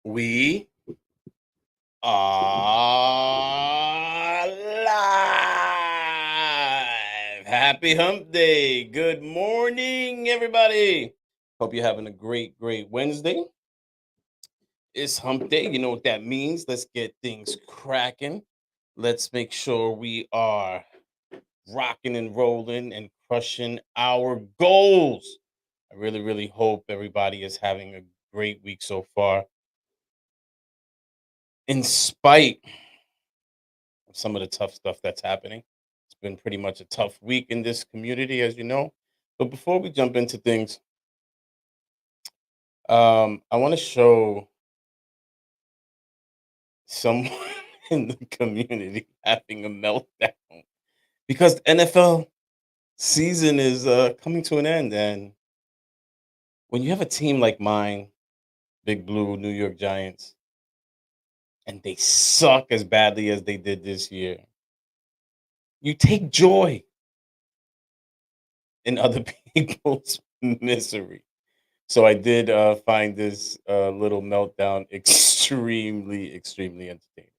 We are live. Happy Hump Day. Good morning, everybody. Hope you're having a great Wednesday. It's Hump Day. You know what that means. Let's get things cracking. Let's make sure we are rocking and rolling and crushing our goals. I really hope everybody is having a great week so far. In spite of some of the tough stuff that's happening. It's been pretty much a tough week in this community, as you know. But before we jump into things, I want to show someone in the community having a meltdown because the NFL season is coming to an end. And when you have a team like mine, Big Blue New York Giants, and they suck as badly as they did this year, you take joy in other people's misery. So I did find this little meltdown extremely entertaining.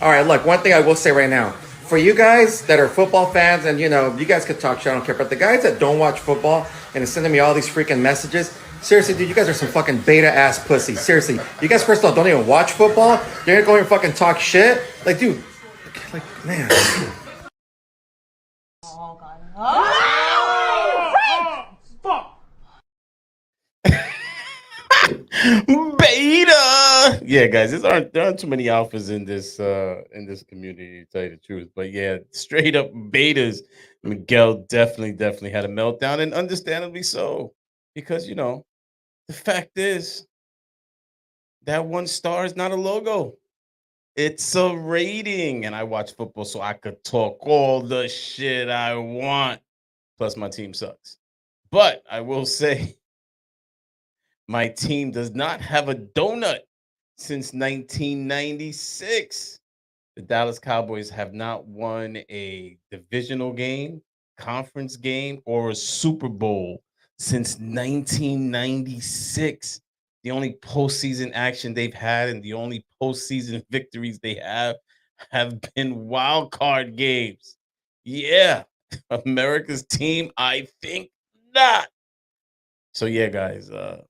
All right, look, one thing I will say right now. For you guys that are football fans, and you guys could talk shit, I don't care. But the guys that don't watch football and are sending me all these freaking messages, seriously, dude, you guys are some fucking beta ass pussies. Seriously, you guys, first of all, don't even watch football. You're gonna go here and fucking talk shit. Like, dude, like, man. Oh god. Oh! Fuck. Beta. Yeah, guys, there aren't too many alphas in this community, to tell you the truth. But yeah, straight up betas. Miguel definitely had a meltdown, and understandably so, because the fact is that 1 star is not a logo. It's a rating, and I watch football so I could talk all the shit I want. Plus, my team sucks. But I will say, my team does not have a donut since 1996. The Dallas Cowboys have not won a divisional game, conference game, or a Super Bowl since 1996. The only postseason action they've had and the only postseason victories they have been wild card games. Yeah, America's team, I think not. So yeah, guys, I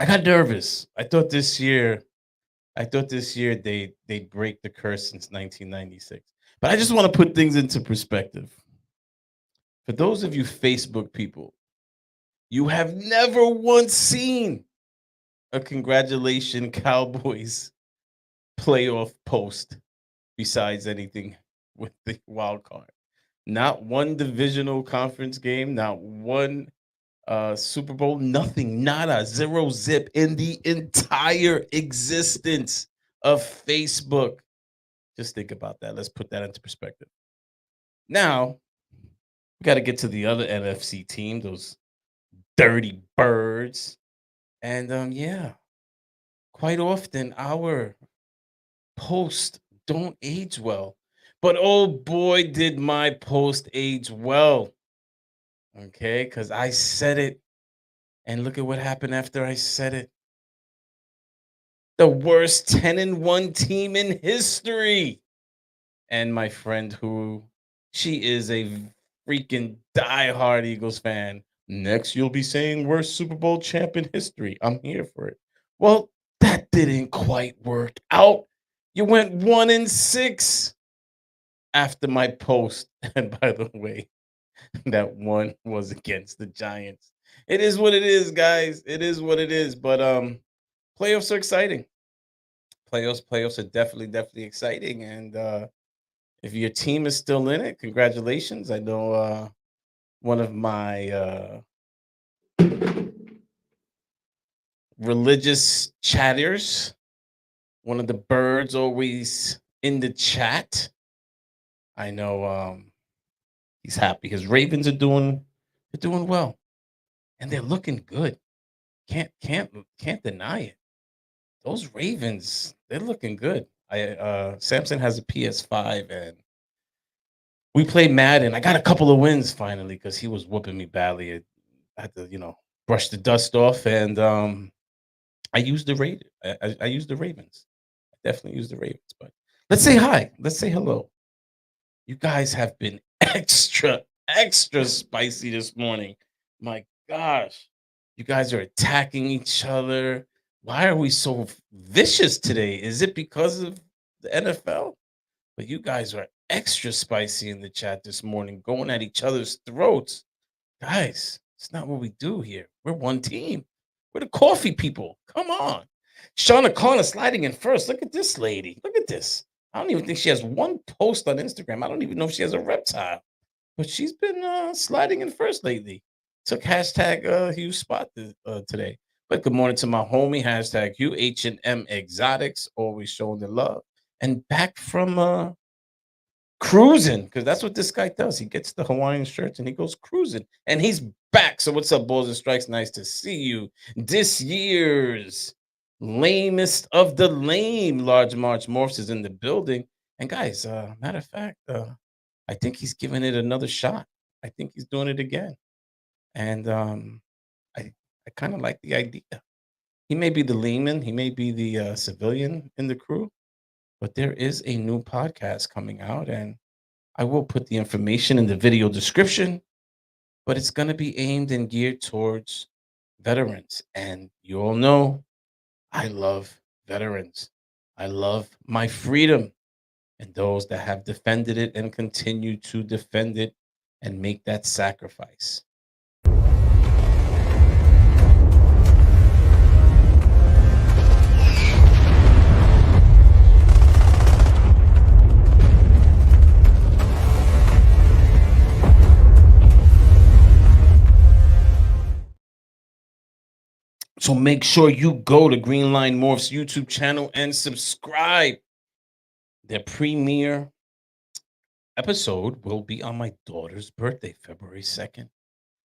got nervous. I thought this year they'd break the curse since 1996. But I just want to put things into perspective. For those of you Facebook people, you have never once seen a congratulation Cowboys playoff post besides anything with the wild card. Not one divisional conference game, not one Super Bowl, nothing, nada, zero zip in the entire existence of Facebook. Just think about that. Let's put that into perspective. Now, we got to get to the other NFC team, those dirty birds. And yeah, quite often our posts don't age well. But oh boy, did my post age well. Okay, because I said it. And look at what happened after I said it. The worst 10-1 team in history. And my friend, who she is a freaking diehard Eagles fan. Next, you'll be saying worst Super Bowl champ in history. I'm here for it. Well, that didn't quite work out. You went 1-6 after my post. And by the way, that one was against the Giants. It is what it is, guys. It is what it is. But playoffs are exciting. Playoffs are definitely exciting. And if your team is still in it, congratulations. I know one of my religious chatters, one of the birds always in the chat. I know he's happy. His Ravens they're doing well. And they're looking good. Can't deny it. Those Ravens, they're looking good. Samson has a PS5 and we played Madden. I got a couple of wins finally because he was whooping me badly. I had to, brush the dust off. And I use the Raiders. I use the Ravens. I definitely use the Ravens. But let's say hi. Let's say hello. You guys have been extra spicy this morning. My gosh. You guys are attacking each other. Why are we so vicious today? Is it because of the NFL? But you guys are extra spicy in the chat this morning, going at each other's throats. Guys, it's not what we do here. We're one team. We're the coffee people. Come on. Shauna Connor sliding in first. Look at this lady. Look at this. I don't even think she has one post on Instagram. I don't even know if she has a reptile, but she's been sliding in first lately. Took hashtag huge spot today. But good morning to my homie, hashtag H&M Exotics, always showing the love. And back from cruising, because that's what this guy does. He gets the Hawaiian shirts and he goes cruising, and he's back. So what's up, Balls and Strikes? Nice to see you. This year's lamest of the lame, Large March Morphs is in the building. And guys, matter of fact, I think he's giving it another shot. I think he's doing it again, and I kind of like the idea. He may be the layman, he may be the civilian in the crew, but there is a new podcast coming out, and I will put the information in the video description, but it's going to be aimed and geared towards veterans. And you all know I love veterans. I love my freedom and those that have defended it and continue to defend it and make that sacrifice. So make sure you go to Green Line Morph's YouTube channel and subscribe. Their premiere episode will be on my daughter's birthday, February 2nd.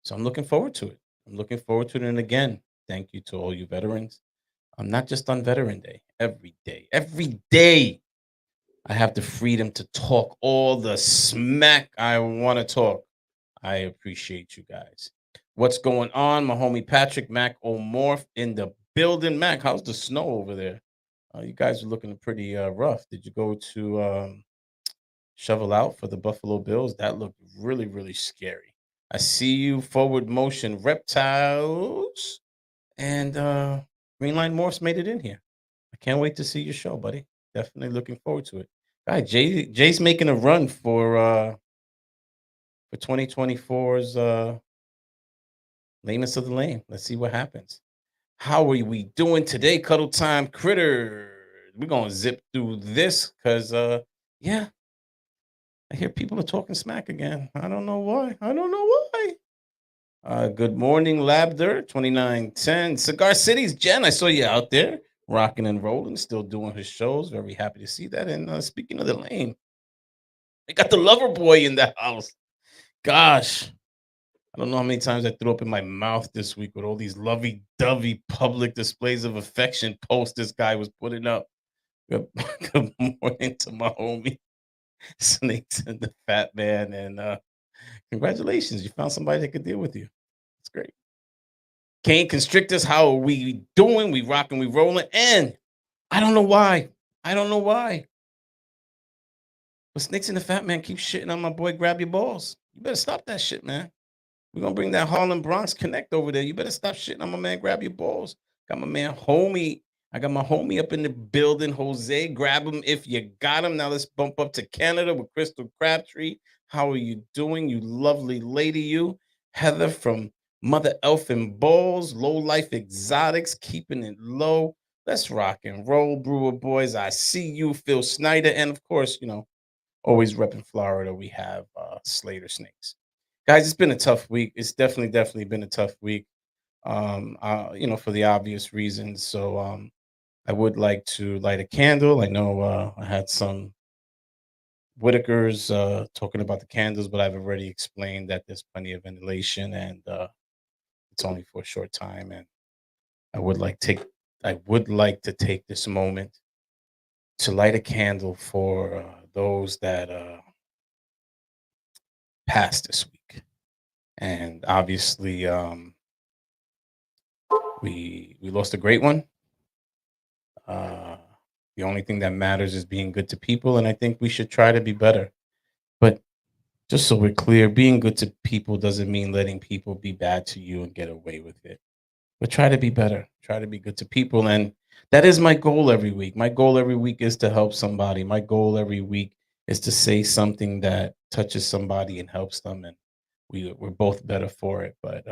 So I'm looking forward to it. I'm looking forward to it. And again, thank you to all you veterans. I'm not just on Veteran Day, every day. I have the freedom to talk all the smack I want to talk. I appreciate you guys. What's going on? My homie Patrick Mac O'Morph in the building. Mac, how's the snow over there? You guys are looking pretty rough. Did you go to shovel out for the Buffalo Bills? That looked really, really scary. I see you, forward motion reptiles. And Green Line Morphs made it in here. I can't wait to see your show, buddy. Definitely looking forward to it. Guy, Jay's making a run for 2024's lamest of the lame. Let's see what happens. How are we doing today, Cuddle Time Critter? We're gonna zip through this because yeah, I hear people are talking smack again. I don't know why. Good morning, Labder 2910. Cigar City's Jen. I saw you out there rocking and rolling, still doing his shows. Very happy to see that. And speaking of the lane, we got the lover boy in the house. Gosh, I don't know how many times I threw up in my mouth this week with all these lovey-dovey public displays of affection posts this guy was putting up. Good, good morning to my homie Snakes and the Fat Man, and congratulations, you found somebody that could deal with you. It's great. Kane Constrictors, how are we doing? We rocking, we rolling, and I don't know why. But Snakes and the Fat Man keep shitting on my boy. Grab your balls. You better stop that shit, man. We're gonna bring that Harlem Bronx Connect over there. You better stop shitting on my man. Grab your balls. Got my man homie. I got my homie up in the building. Jose, grab him if you got him. Now let's bump up to Canada with Crystal Crabtree. How are you doing, you lovely lady? You Heather from Mother Elf and Balls, Low Life Exotics, keeping it low. Let's rock and roll, Brewer Boys. I see you, Phil Snyder, and of course, always repping Florida. We have Slater Snakes. Guys, it's been a tough week. It's definitely been a tough week. For the obvious reasons. So I would like to light a candle. I know I had some Whitakers talking about the candles, but I've already explained that there's plenty of ventilation and it's only for a short time. And I would like to take this moment to light a candle for those that passed this week. And obviously, we lost a great one. Uh, the only thing that matters is being good to people, and I think we should try to be better. But just so we're clear, being good to people doesn't mean letting people be bad to you and get away with it. But try to be better. Try to be good to people, and that is my goal every week. My goal every week is to help somebody. My goal every week is to say something that touches somebody and helps them, and we're both better for it. But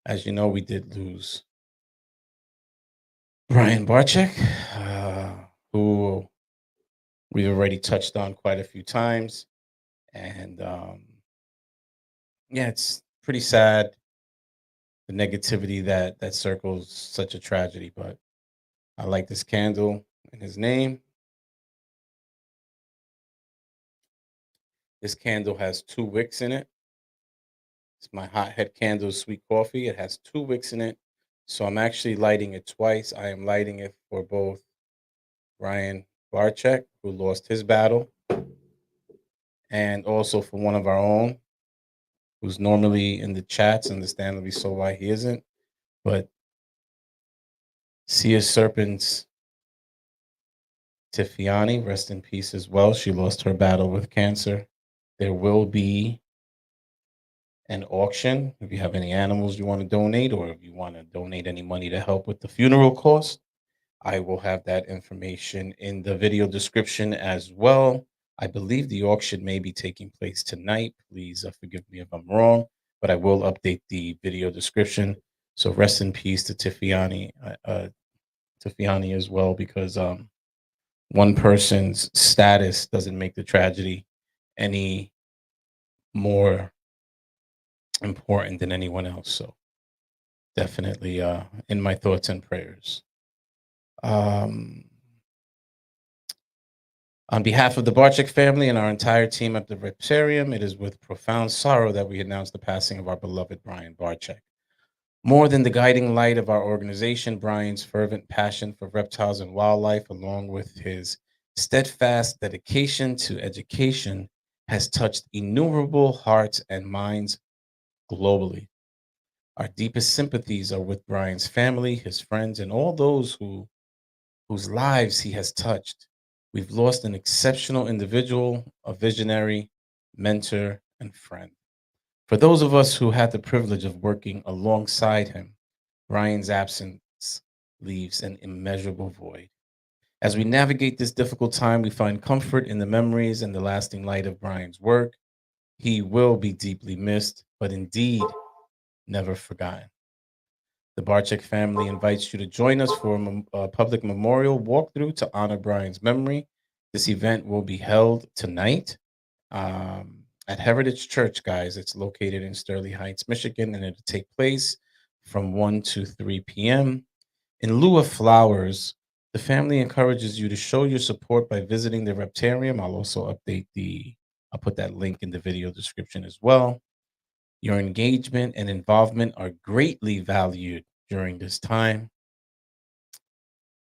as you know, we did lose Brian Barczyk, who we've already touched on quite a few times, and yeah, it's pretty sad the negativity that circles such a tragedy. But I like this candle in his name. This candle has 2 wicks in it. It's my hothead candle sweet coffee. It has 2 wicks in it. So I'm actually lighting it twice. I am lighting it for both Ryan Barczyk, who lost his battle, and also for one of our own, who's normally in the chats, understandably so why he isn't. But Sea Serpents Tiffany, rest in peace as well. She lost her battle with cancer. There will be an auction if you have any animals you want to donate, or if you want to donate any money to help with the funeral cost. I will have that information in the video description as well. I believe the auction may be taking place tonight. Please forgive me if I'm wrong, but I will update the video description. So rest in peace to Tiffany as well, because one person's status doesn't make the tragedy any more important than anyone else. So definitely in my thoughts and prayers. Um, on behalf of the Barczyk family and our entire team at the Reptarium, it is with profound sorrow that we announce the passing of our beloved Brian Barczyk. More than the guiding light of our organization, Brian's fervent passion for reptiles and wildlife, along with his steadfast dedication to education, has touched innumerable hearts and minds globally. Our deepest sympathies are with Brian's family, his friends, and all those whose lives he has touched. We've lost an exceptional individual, a visionary, mentor, and friend. For those of us who had the privilege of working alongside him, Brian's absence leaves an immeasurable void. As we navigate this difficult time, we find comfort in the memories and the lasting light of Brian's work. He will be deeply missed, but indeed never forgotten. The Barczyk family invites you to join us for a public memorial walkthrough to honor Brian's memory. This event will be held tonight at Heritage Church, guys. It's located in Sterling Heights, Michigan, and it'll take place from 1 to 3 p.m. In lieu of flowers, the family encourages you to show your support by visiting the Reptarium. I'll put that link in the video description as well. Your engagement and involvement are greatly valued during this time.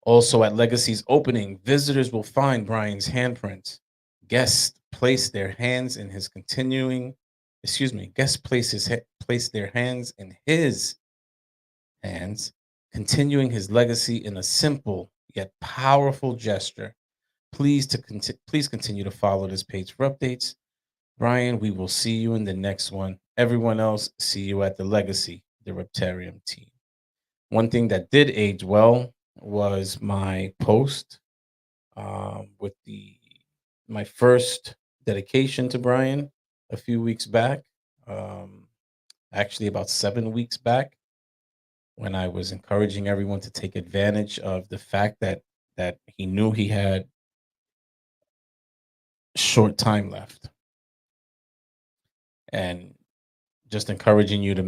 Also, at Legacy's opening, visitors will find Brian's handprints. Guests place their hands in his continuing, excuse me, guests place their hands in his hands, continuing his legacy in a simple yet powerful gesture. Please continue to follow this page for updates. Brian, we will see you in the next one. Everyone else, see you at the Legacy, the Reptarium team. One thing that did age well was my post with my first dedication to Brian a few weeks back, actually about 7 weeks back, when I was encouraging everyone to take advantage of the fact that he knew he had short time left, and just encouraging you to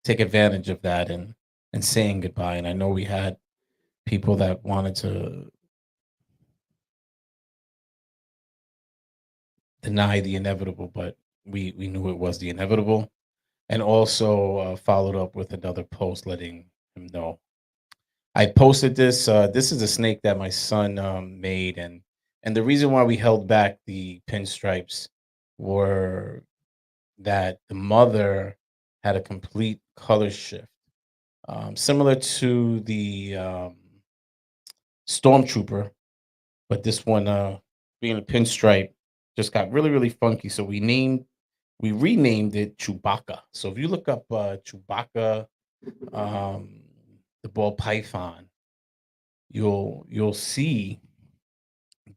take advantage of that and saying goodbye. And I know we had people that wanted to deny the inevitable, but we knew it was the inevitable. And also followed up with another post letting him know. I posted this. This is a snake that my son made, and the reason why we held back the pinstripes were that the mother had a complete color shift, similar to the stormtrooper, but this one, being a pinstripe, just got really, really funky. So we renamed it Chewbacca. So if you look up Chewbacca, um, the ball python, you'll see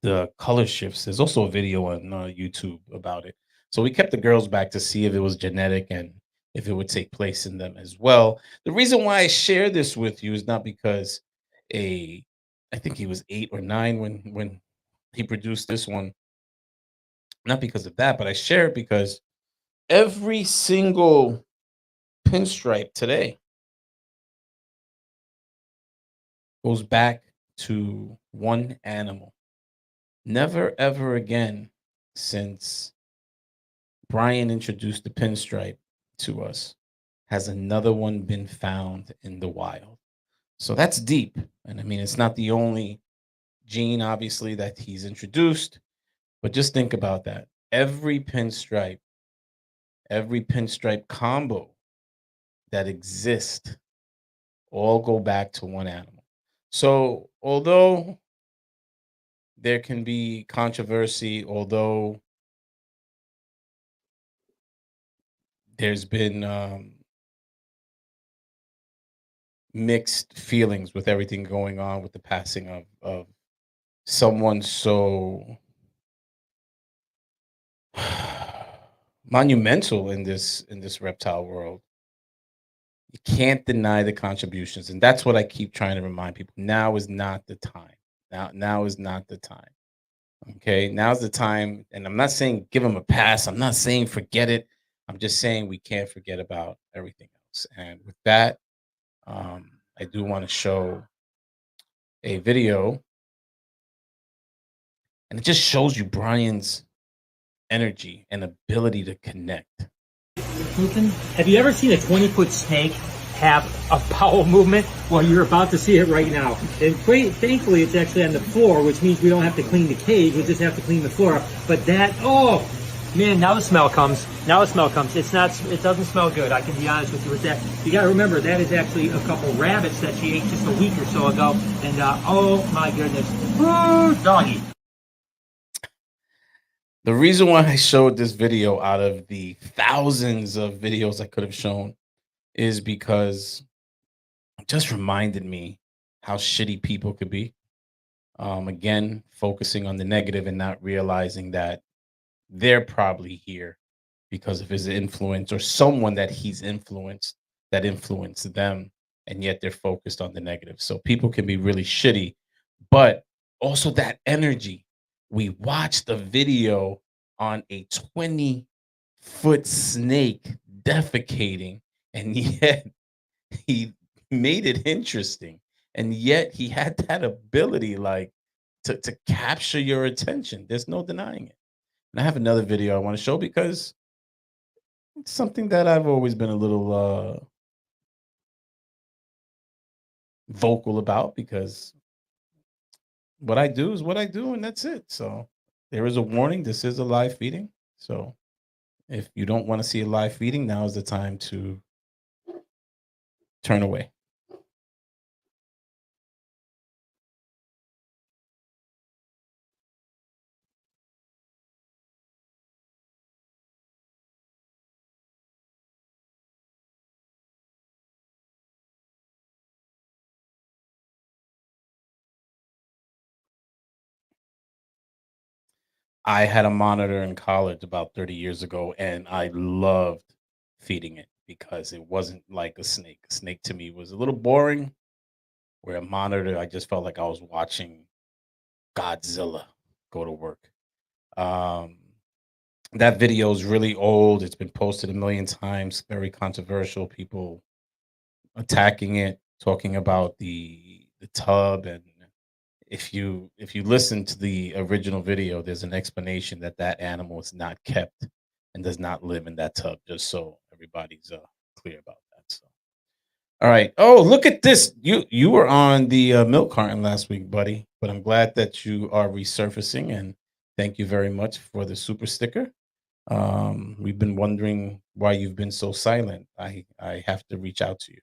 the color shifts. There's also a video on YouTube about it. So we kept the girls back to see if it was genetic and if it would take place in them as well. The reason why I share this with you is not because a I think he was 8 or 9 when he produced this one. Not because of that, but I share it because every single pinstripe today goes back to one animal. Never ever again since Brian introduced the pinstripe to us has another one been found in the wild. So that's deep. And I mean, it's not the only gene, obviously, that he's introduced, but just think about that. Every pinstripe combo that exists all go back to one animal. So, although there can be controversy, although there's been mixed feelings with everything going on with the passing of someone so monumental in this reptile world. You can't deny the contributions, and that's what I keep trying to remind people. Now is not the time. Now is not the time. Okay, now's the time, and I'm not saying give them a pass. I'm not saying forget it. I'm just saying we can't forget about everything else. And with that, I do want to show a video, and it just shows you Brian's energy and ability to connect. Ethan, have you ever seen a 20-foot snake have a bowel movement? Well, you're about to see it right now. And thankfully, it's actually on the floor, which means we don't have to clean the cage. We just have to clean the floor. But that, oh, man, now the smell comes. Now the smell comes. It doesn't smell good. I can be honest with you with that. You got to remember, that is actually a couple rabbits that she ate just a week or so ago. And, oh, my goodness. Ooh, doggy. The reason why I showed this video out of the thousands of videos I could have shown is because it just reminded me how shitty people could be. Again, focusing on the negative and not realizing that they're probably here because of his influence or someone that he's influenced that influenced them, and yet they're focused on the negative. So people can be really shitty, but also that energy. We watched a video on a 20-foot snake defecating, and yet he made it interesting. And yet he had that ability, like to capture your attention. There's no denying it. And I have another video I want to show because it's something that I've always been a little vocal about, because what I do is what I do, and that's it. So there is a warning. This is a live feeding. So if you don't want to see a live feeding, now is the time to turn away. I had a monitor in college about 30 years ago, and I loved feeding it because it wasn't like a snake. A snake to me was a little boring, where a monitor, I just felt like I was watching Godzilla go to work. Um, that video is really old. It's been posted a million times, very controversial. People attacking it, talking about the tub, and if you listen to the original video, there's an explanation that that animal is not kept and does not live in that tub. Just so everybody's clear about that. So, all right. Oh, look at this. You were on the milk carton last week, buddy. But I'm glad that you are resurfacing, and thank you very much for the super sticker. We've been wondering why you've been so silent. I have to reach out to you,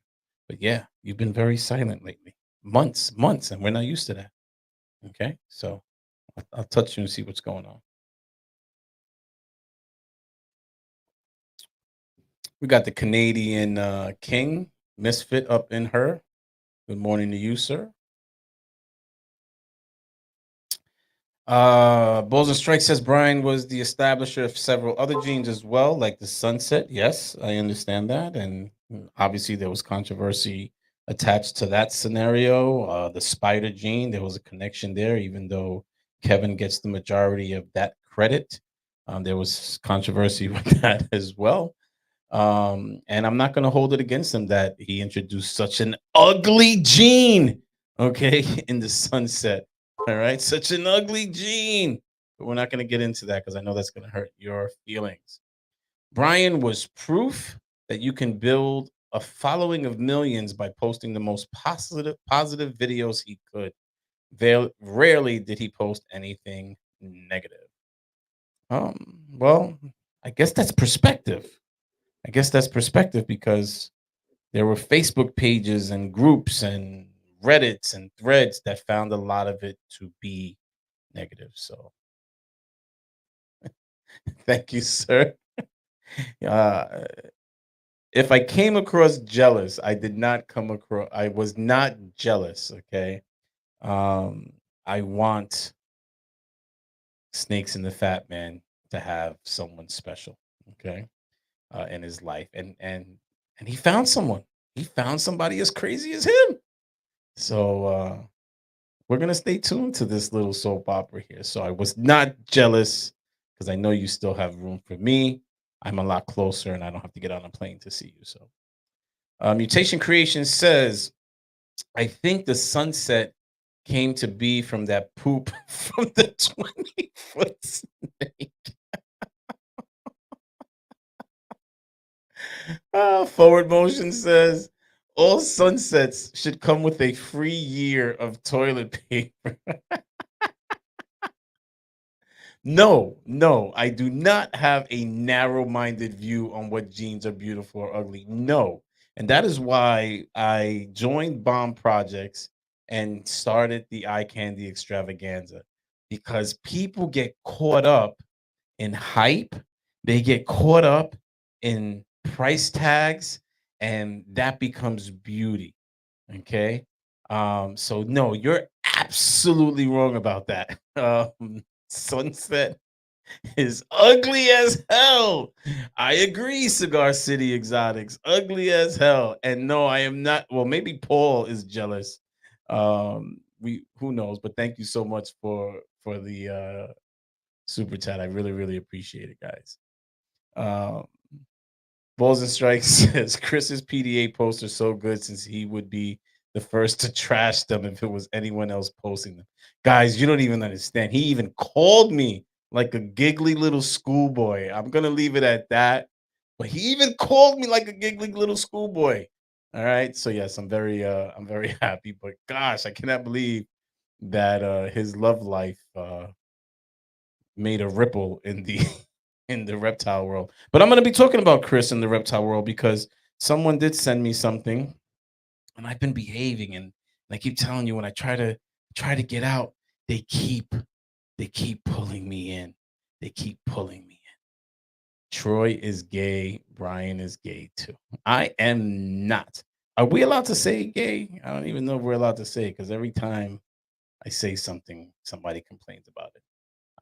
but yeah, you've been very silent lately. Months, and we're not used to that. Okay, so I'll touch you and see what's going on. We got the Canadian King Misfit up in her. Good morning to you, sir. Bulls and Strike says Brian was the establisher of several other genes as well, like the sunset. Yes, I understand that. And obviously there was controversy attached to that scenario. The spider gene, there was a connection there, even though Kevin gets the majority of that credit. There was controversy with that as well. And I'm not going to hold it against him that he introduced such an ugly gene, okay, in the sunset. All right, such an ugly gene. But we're not going to get into that because I know that's going to hurt your feelings. Brian was proof that you can build a following of millions by posting the most positive videos he could. Rarely did he post anything negative. Well, I guess that's perspective. I guess that's perspective because there were Facebook pages and groups and Reddits and threads that found a lot of it to be negative. So thank you, sir. Uh, if I came across jealous, I did not come across, I was not jealous. Okay. I want Snakes in the Fat Man to have someone special. Okay. In his life. And he found someone. He found somebody as crazy as him. So we're gonna stay tuned to this little soap opera here. So I was not jealous because I know you still have room for me. I'm a lot closer and I don't have to get on a plane to see you. So Mutation Creation says, I think the sunset came to be from that poop from the 20-foot snake. Forward Motion says all sunsets should come with a free year of toilet paper. No, I do not have a narrow-minded view on what genes are beautiful or ugly. No. And that is why I joined Bomb Projects and started the Eye Candy Extravaganza because people get caught up in hype. They get caught up in price tags, and that becomes beauty. Okay. So no, you're absolutely wrong about that. Sunset is ugly as hell. I agree, Cigar City Exotics, ugly as hell. And no, I am not. Well, maybe Paul is jealous. We who knows, but thank you so much for the super chat. I really appreciate it, guys. Um, Balls and Strikes says Chris's PDA posts are so good since he would be the first to trash them if it was anyone else posting them. Guys, you don't even understand. He even called me like a giggly little schoolboy. I'm gonna leave it at that. But he even called me like a giggly little schoolboy. All right. So yes, I'm very happy. But gosh, I cannot believe that his love life made a ripple in the in the reptile world. But I'm going to be talking about Chris in the reptile world because someone did send me something and I've been behaving and I keep telling you when I try to get out, they keep pulling me in. They keep pulling me in. Troy is gay, Brian is gay too. I am not. Are we allowed to say gay? I don't even know if we're allowed to say because every time I say something, somebody complains about it.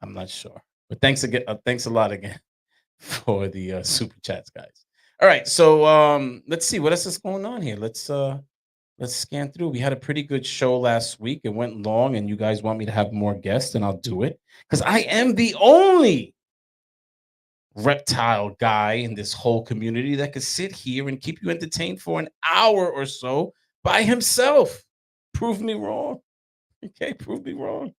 I'm not sure. But thanks again. Thanks a lot again for the super chats, guys. All right, so let's see what else is going on here. Let's scan through. We had a pretty good show last week. It went long, and you guys want me to have more guests, and I'll do it because I am the only reptile guy in this whole community that could sit here and keep you entertained for an hour or so by himself. Prove me wrong. Okay, prove me wrong.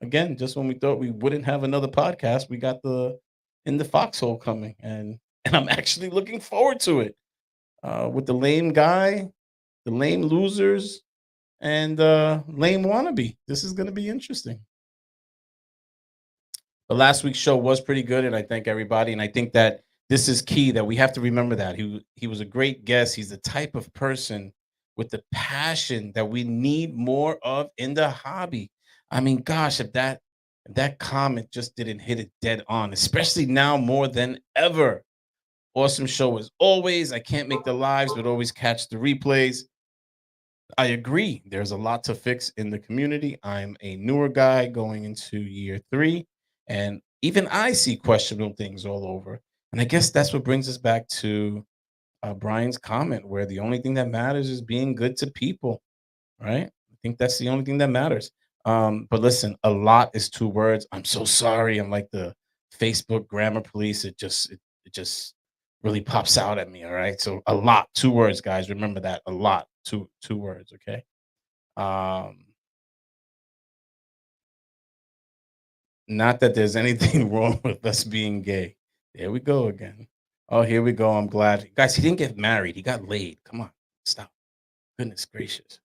Again, just when we thought we wouldn't have another podcast, we got the in the foxhole coming, and I'm actually looking forward to it. With the lame guy, the lame losers, and lame wannabe. This is gonna be interesting. The last week's show was pretty good, and I thank everybody. And I think that this is key that we have to remember that he was a great guest. He's the type of person with the passion that we need more of in the hobby. I mean, gosh, if that comment just didn't hit it dead on, especially now more than ever. Awesome show as always. I can't make the lives, but always catch the replays. I agree. There's a lot to fix in the community. I'm a newer guy going into year 3, and even I see questionable things all over. And I guess that's what brings us back to Brian's comment, where the only thing that matters is being good to people, right? I think that's the only thing that matters. But listen, a lot is 2 words. I'm so sorry. I'm like the Facebook grammar police. It just really pops out at me. All right. So a lot, 2 words, guys. Remember that. A lot, two words. Okay. Um, Not that there's anything wrong with us being gay. There we go again. Oh, here we go. I'm glad. Guys, he didn't get married. He got laid. Come on. Stop. Goodness gracious.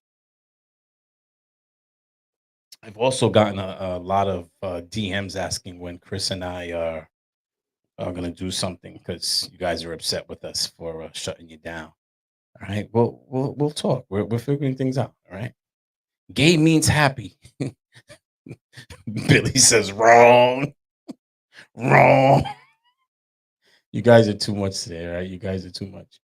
I've also gotten a lot of DMs asking when Chris and I are going to do something because you guys are upset with us for shutting you down. All right. Well, we'll talk. We're figuring things out. All right. Gay means happy. Billy says wrong. Wrong. You guys are too much today, right? You guys are too much.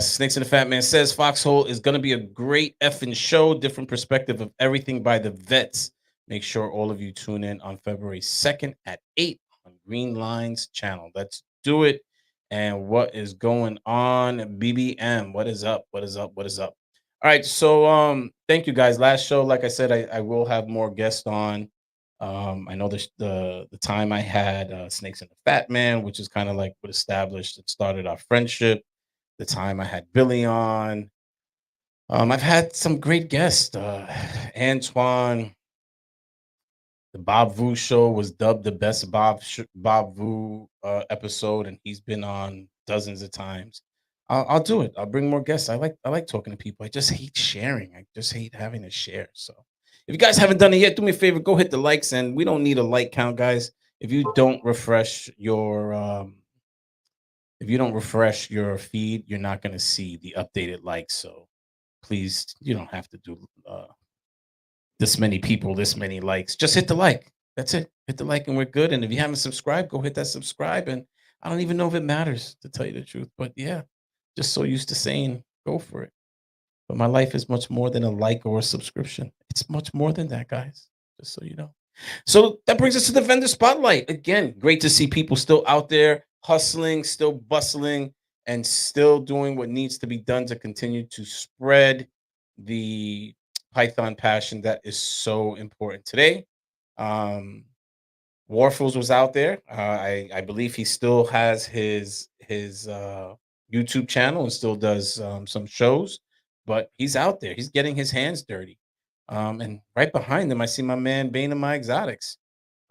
Snakes and the Fat Man says Foxhole is gonna be a great effing show, different perspective of everything by the vets. Make sure all of you tune in on February 2nd at 8 on Green Lines channel. Let's do it. And what is going on? BBM. What is up? What is up? What is up? All right. So thank you guys. Last show, like I said, I will have more guests on. I know the time I had Snakes and the Fat Man, which is kind of like what established and started our friendship. The time I had Billy on. I've had some great guests. Antoine, the Bob Vu show was dubbed the best Bob Vu episode, and he's been on dozens of times. I'll do it. I'll bring more guests. I like talking to people. I just hate sharing. I just hate having to share. So if you guys haven't done it yet, do me a favor, go hit the likes, and we don't need a like count, guys. If you don't refresh your feed, you're not going to see the updated likes. So please, you don't have to do this many people, this many likes. Just hit the like. That's it. Hit the like and we're good. And if you haven't subscribed, go hit that subscribe. And I don't even know if it matters, to tell you the truth. But yeah, just so used to saying go for it. But my life is much more than a like or a subscription. It's much more than that, guys. Just so you know. So that brings us to the vendor spotlight. Again, great to see people still out there hustling, still bustling, and still doing what needs to be done to continue to spread the Python passion that is so important today. Um, Warfuls was out there. I believe he still has his YouTube channel and still does some shows, but he's out there. He's getting his hands dirty. And right behind him, I see my man Bane of My Exotics.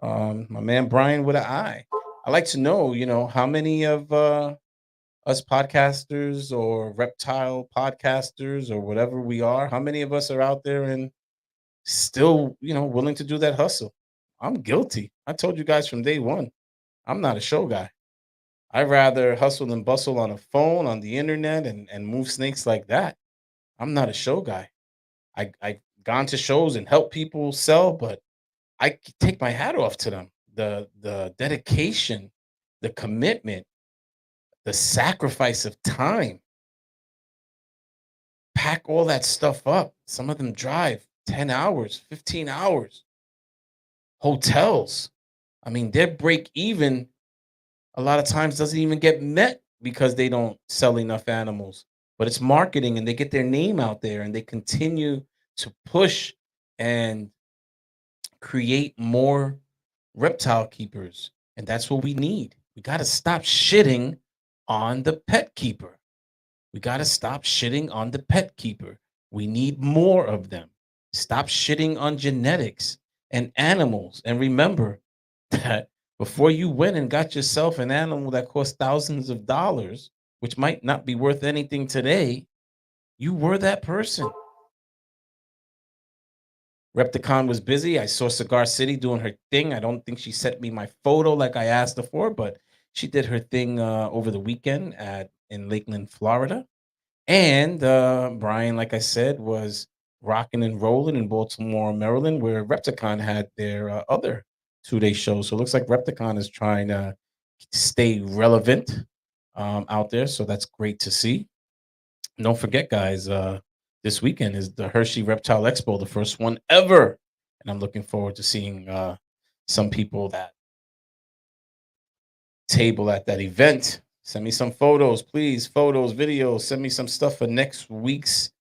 My man Brian with an eye. I like to know, how many of us podcasters or reptile podcasters or whatever we are, how many of us are out there and still, willing to do that hustle? I'm guilty. I told you guys from day one, I'm not a show guy. I'd rather hustle and bustle on a phone, on the internet, and move snakes like that. I'm not a show guy. I gone to shows and help people sell, but take my hat off to them. The dedication, the commitment, the sacrifice of time. Pack all that stuff up. Some of them drive 10 hours, 15 hours. Hotels. I mean, their break even a lot of times doesn't even get met because they don't sell enough animals. But it's marketing and they get their name out there and they continue to push and create more reptile keepers. And that's what we need. We got to stop shitting on the pet keeper. We got to stop shitting on the pet keeper. We need more of them. Stop shitting on genetics and animals. And remember that before you went and got yourself an animal that cost thousands of dollars, which might not be worth anything today, you were that person. Repticon was busy. I saw Cigar City doing her thing. I don't think she sent me my photo like I asked her for, but she did her thing over the weekend in Lakeland, Florida. And Brian, like I said, was rocking and rolling in Baltimore, Maryland, where Repticon had their other 2-day show. So it looks like Repticon is trying to stay relevant out there. So that's great to see. And don't forget, guys, this weekend is the Hershey Reptile Expo, the first one ever. And I'm looking forward to seeing some people that table at that event. Send me some photos, please. Photos, videos. Send me some stuff for next week's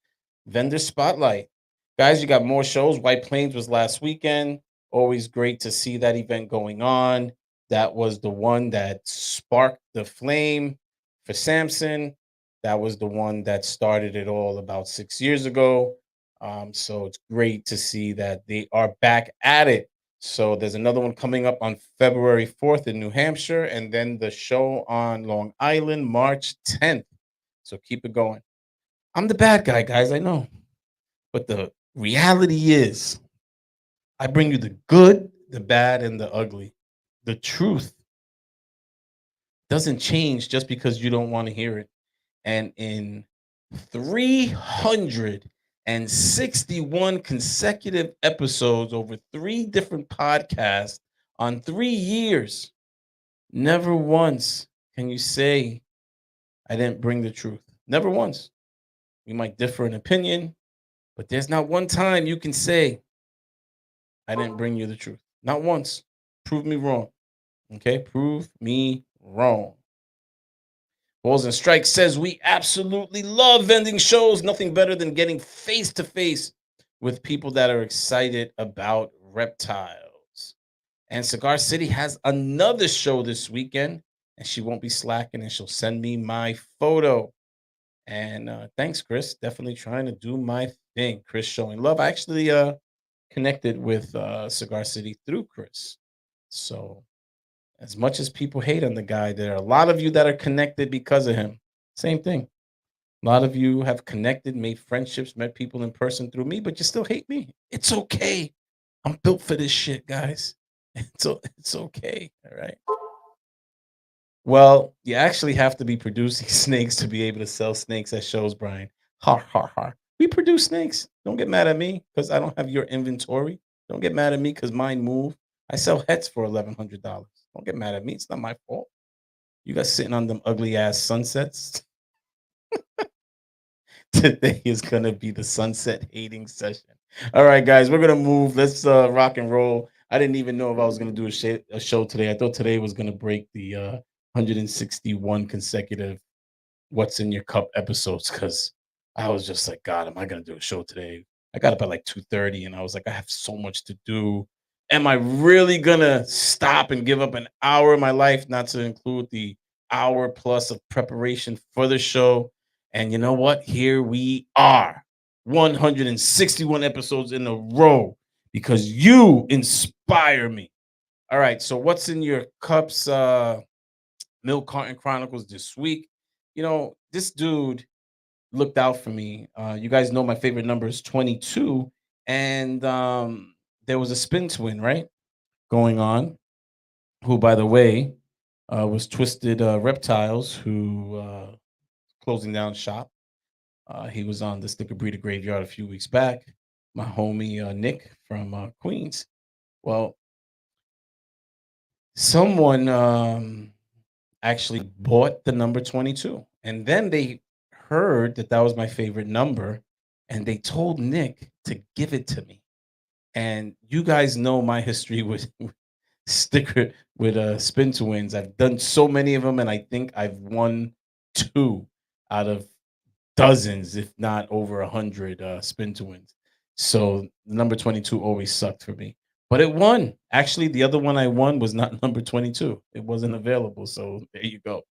vendor spotlight. Guys, you got more shows. White Plains was last weekend. Always great to see that event going on. That was the one that sparked the flame for Samson. That was the one that started it all about 6 years ago. So it's great to see that they are back at it. So there's another one coming up on February 4th in New Hampshire, and then the show on Long Island, March 10th. So keep it going. I'm the bad guy, guys, I know. But the reality is, I bring you the good, the bad, and the ugly. The truth doesn't change just because you don't want to hear it. And in 361 consecutive episodes over 3 different podcasts on 3 years, never once can you say I didn't bring the truth. Never once. We might differ in opinion, but there's not one time you can say I didn't bring you the truth. Not once. Prove me wrong. Okay? Prove me wrong. Balls and Strikes says we absolutely love vending shows. Nothing better than getting face to face with people that are excited about reptiles. And Cigar City has another show this weekend, and she won't be slacking, and she'll send me my photo. And thanks, Chris. Definitely trying to do my thing. Chris showing love. I actually connected with Cigar City through Chris. So as much as people hate on the guy, there are a lot of you that are connected because of him. Same thing. A lot of you have connected, made friendships, met people in person through me, but you still hate me. It's okay. I'm built for this shit, guys. It's okay. All right. Well, you actually have to be producing snakes to be able to sell snakes at shows, Brian. Ha ha ha. We produce snakes. Don't get mad at me because I don't have your inventory. Don't get mad at me because mine move. I sell heads for $1,100. Don't get mad at me. It's not my fault. You guys sitting on them ugly ass sunsets. Today is gonna be the sunset hating session. All right, guys, we're gonna move. Let's rock and roll. I didn't even know if I was gonna do a show today. I thought today was gonna break the 161 consecutive What's in Your Cup episodes because I was just like, God, am I gonna do a show today? I got up at like 2:30 and I was like, I have so much to do. Am I really gonna stop and give up an hour of my life, not to include the hour plus of preparation for the show? And you know what? Here we are, 161 episodes in a row because you inspire me. All right, so what's in your cups? Milk Carton Chronicles this week. You know, this dude looked out for me. You guys know my favorite number is 22, and there was a spin twin, right, going on. Who, by the way, was Twisted Reptiles, who closing down shop. He was on the Sticker Breeder Graveyard a few weeks back. My homie Nick from Queens. Well, someone actually bought the number 22, and then they heard that that was my favorite number, and they told Nick to give it to me. And you guys know my history with sticker with spin to wins. I've done so many of them, and I think I've won 2 out of dozens, if not over 100 spin to wins. So number 22 always sucked for me, but it won. Actually, the other one I won was not number 22. It wasn't available. So there you go.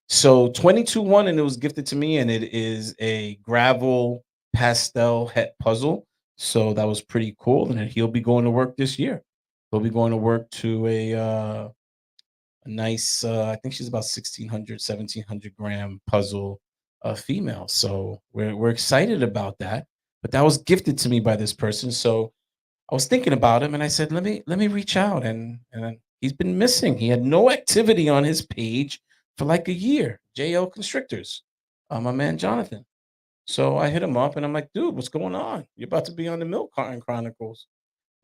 So 22 won, and it was gifted to me, and it is a gravel pastel het puzzle. So that was pretty cool. And he'll be going to work this year. He'll be going to work to a nice, I think she's about 1,600, 1,700 gram puzzle female. So we're excited about that. But that was gifted to me by this person. So I was thinking about him, and I said, let me reach out. And he's been missing. He had no activity on his page for like a year. JL Constrictors, my man Jonathan. So I hit him up and I'm like, dude, what's going on? You're about to be on the Milk Carton Chronicles,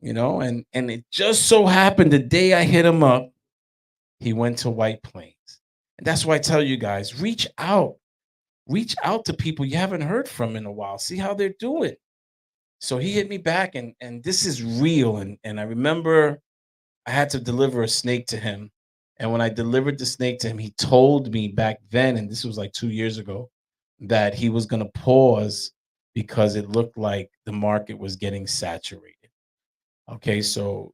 and it just so happened the day I hit him up, he went to White Plains. And that's why I tell you guys, reach out. Reach out to people you haven't heard from in a while. See how they're doing. So he hit me back and this is real. And I remember I had to deliver a snake to him. And when I delivered the snake to him, he told me back then, and this was like 2 years ago, that he was going to pause because it looked like the market was getting saturated. Okay, so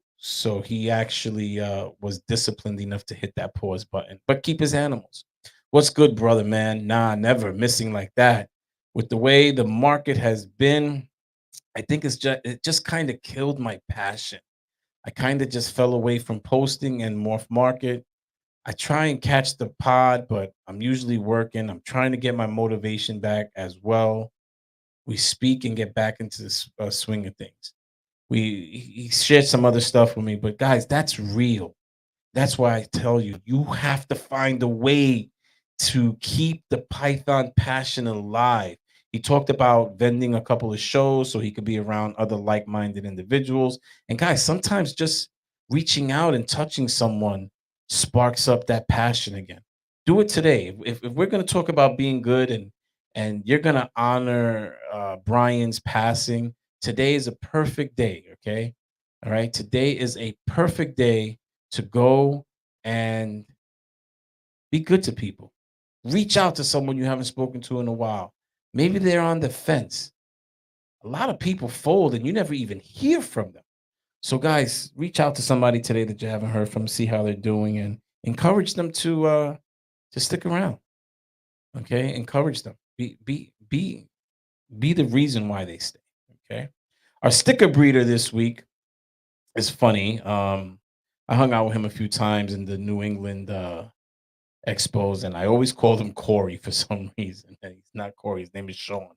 he actually was disciplined enough to hit that pause button, but keep his animals. What's good, brother, man? Nah, never missing like that. With the way the market has been, I think it just kind of killed my passion. I kind of just fell away from posting and morph market. I try and catch the pod, but I'm usually working. I'm trying to get my motivation back as well. We speak and get back into the swing of things. He shared some other stuff with me, but guys, that's real. That's why I tell you, you have to find a way to keep the Python passion alive. He talked about vending a couple of shows so he could be around other like-minded individuals. And guys, sometimes just reaching out and touching someone sparks up that passion again. Do it today. If we're going to talk about being good and you're going to honor Brian's passing, today is a perfect day. Okay. All right. Today is a perfect day to go and be good to people. Reach out to someone you haven't spoken to in a while. Maybe they're on the fence. A lot of people fold and you never even hear from them. So, guys, reach out to somebody today that you haven't heard from, see how they're doing, and encourage them to stick around. Okay, encourage them. Be the reason why they stay. Okay, our sticker breeder this week is funny. I hung out with him a few times in the New England expos, and I always called him Corey for some reason. And he's not Corey; his name is Sean.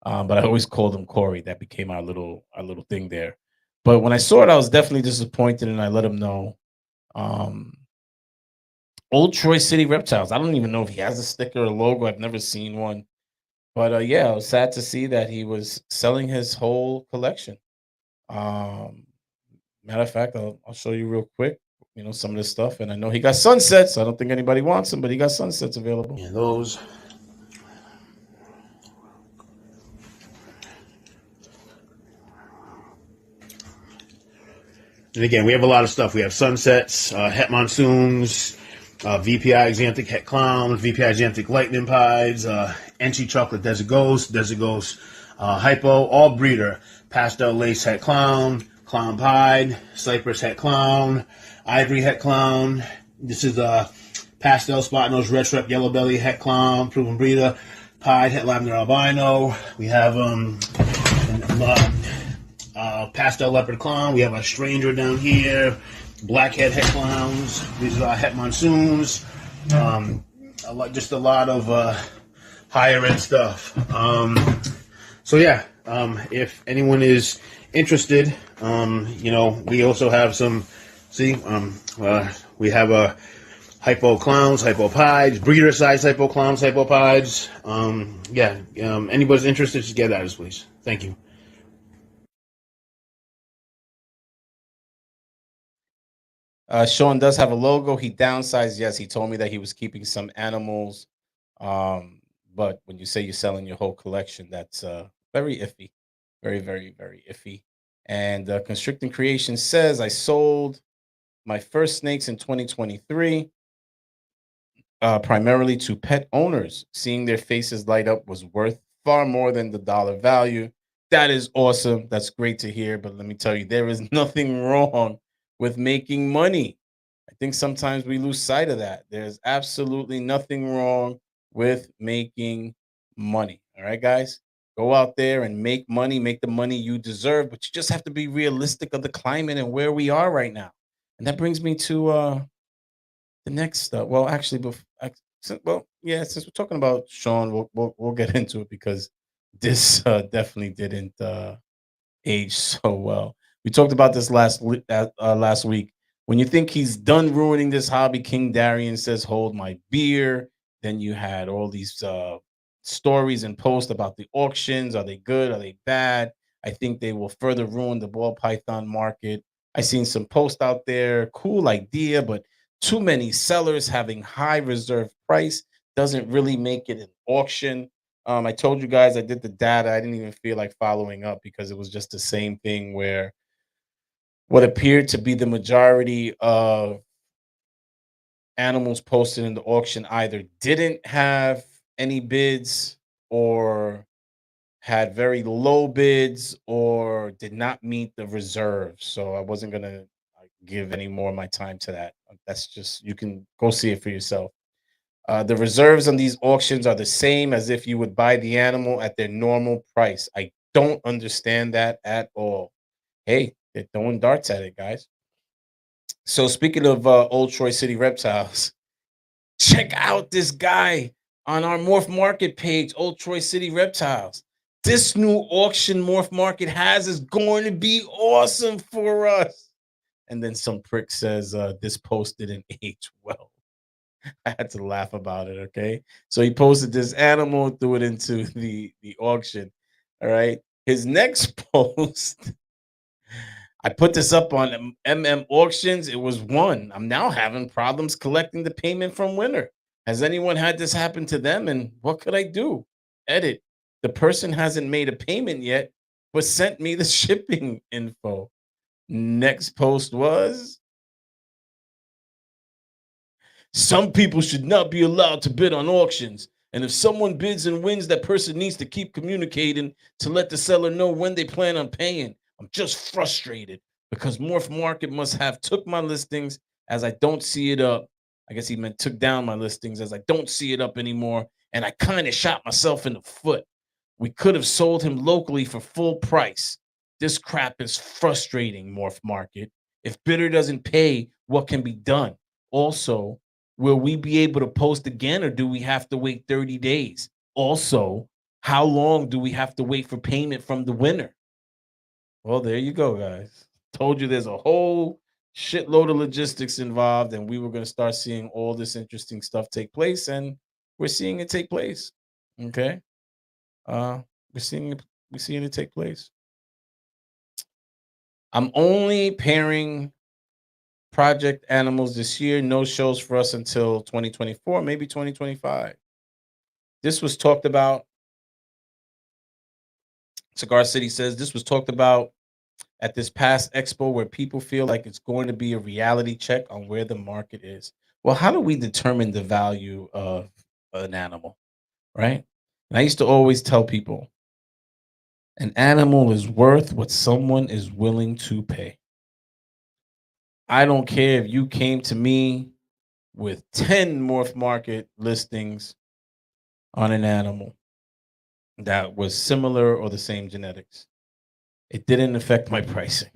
But I always called him Corey. That became our little thing there. But when I saw it, I was definitely disappointed, and I let him know. Um, Old Troy City Reptiles. I don't even know if he has a sticker or logo. I've never seen one. But yeah, I was sad to see that he was selling his whole collection. Um, Matter of fact, I'll show you real quick. Some of this stuff, and I know he got sunsets. I don't think anybody wants them, but he got sunsets available. Yeah, those. And again, we have a lot of stuff. We have sunsets, het monsoons, VPI Xanthic het clowns, VPI Xanthic lightning pies, Enchi chocolate desert ghost, hypo, all breeder, pastel lace het clown, clown pied, cypress het clown, ivory het clown. This is pastel spot nose red strap yellow belly het clown, proven breeder, pied het lavender albino. We have pastel leopard clown. We have a stranger down here. Blackhead het clowns. These are het monsoons. Just a lot of higher end stuff. So yeah, if anyone is interested, we also have some. We have a hypo clowns, hypo pies, breeder size hypo clowns, hypo pies. Anybody's interested, just get at us, please. Thank you. Sean does have a logo. He downsized. Yes, he told me that he was keeping some animals. But when you say you're selling your whole collection, that's very iffy. Very, very, very iffy. And Constricting Creation says, I sold my first snakes in 2023, primarily to pet owners. Seeing their faces light up was worth far more than the dollar value. That is awesome. That's great to hear. But let me tell you, there is nothing wrong with making money. I think sometimes we lose sight of that. There's absolutely nothing wrong with making money. All right, guys, go out there and make money, make the money you deserve, but you just have to be realistic of the climate and where we are right now. And that brings me to the next well, actually, since we're talking about Sean, we'll get into it because this definitely didn't age so well. We talked about this last week. When you think he's done ruining this hobby, King Darian says, "Hold my beer." Then you had all these stories and posts about the auctions. Are they good? Are they bad? I think they will further ruin the ball python market. I seen some posts out there. Cool idea, but too many sellers having high reserve price doesn't really make it an auction. I told you guys I did the data. I didn't even feel like following up because it was just the same thing where what appeared to be the majority of animals posted in the auction either didn't have any bids or had very low bids or did not meet the reserves. So I wasn't going to give any more of my time to that. That's just, you can go see it for yourself. The reserves on these auctions are the same as if you would buy the animal at their normal price. I don't understand that at all. Hey, they're throwing darts at it, guys. So speaking of Old Troy City reptiles, check out this guy on our Morph Market page, Old Troy City Reptiles. This new auction Morph Market has is going to be awesome for us. And then some prick says this post didn't age well. I had to laugh about it. Okay, so he posted this animal, threw it into the auction. All right, his next post, I put this up on Auctions. It was one. I'm now having problems collecting the payment from winner. Has anyone had this happen to them? And what could I do? Edit. The person hasn't made a payment yet, but sent me the shipping info. Next post was, some people should not be allowed to bid on auctions. And if someone bids and wins, that person needs to keep communicating to let the seller know when they plan on paying. I'm just frustrated because Morph Market must have took my listings as I don't see it up. I guess he meant took down my listings as I don't see it up anymore. And I kind of shot myself in the foot. We could have sold him locally for full price. This crap is frustrating, Morph Market. If bidder doesn't pay, what can be done? Also, will we be able to post again or do we have to wait 30 days? Also, how long do we have to wait for payment from the winner? Well, there you go, guys. Told you there's a whole shitload of logistics involved, and we were going to start seeing all this interesting stuff take place, and we're seeing it take place. Okay. We're seeing it take place. I'm only pairing project animals this year. No shows for us until 2024, maybe 2025. This was talked about. Cigar City says this was talked about at this past expo where people feel like it's going to be a reality check on where the market is. Well, how do we determine the value of an animal, right? And I used to always tell people an animal is worth what someone is willing to pay. I don't care if you came to me with 10 Morph Market listings on an animal that was similar or the same genetics. It didn't affect my pricing.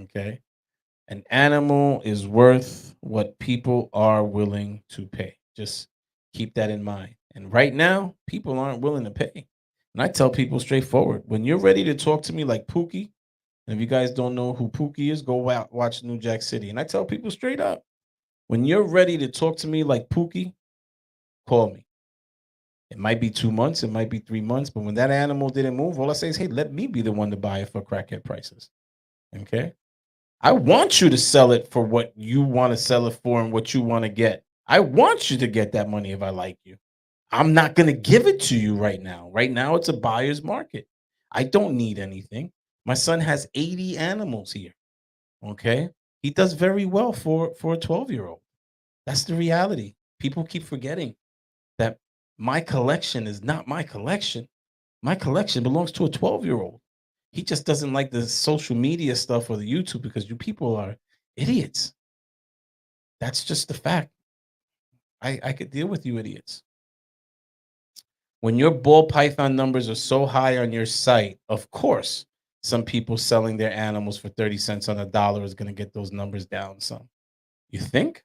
Okay. An animal is worth what people are willing to pay. Just keep that in mind. And right now, people aren't willing to pay. And I tell people straightforward, when you're ready to talk to me like Pookie, and if you guys don't know who Pookie is, go watch New Jack City. And I tell people straight up, when you're ready to talk to me like Pookie, call me. It might be 2 months, it might be 3 months, but when that animal didn't move, all I say is, hey, let me be the one to buy it for crackhead prices. Okay? I want you to sell it for what you want to sell it for and what you want to get. I want you to get that money if I like you. I'm not going to give it to you right now. Right now, it's a buyer's market. I don't need anything. My son has 80 animals here. Okay? He does very well for a 12-year-old. That's the reality. People keep forgetting that my collection is not my collection. My collection belongs to a 12-year-old. He just doesn't like the social media stuff or the YouTube because you people are idiots. That's just the fact. I could deal with you idiots. When your ball python numbers are so high on your site, of course, some people selling their animals for 30 cents on a dollar is going to get those numbers down some. You think?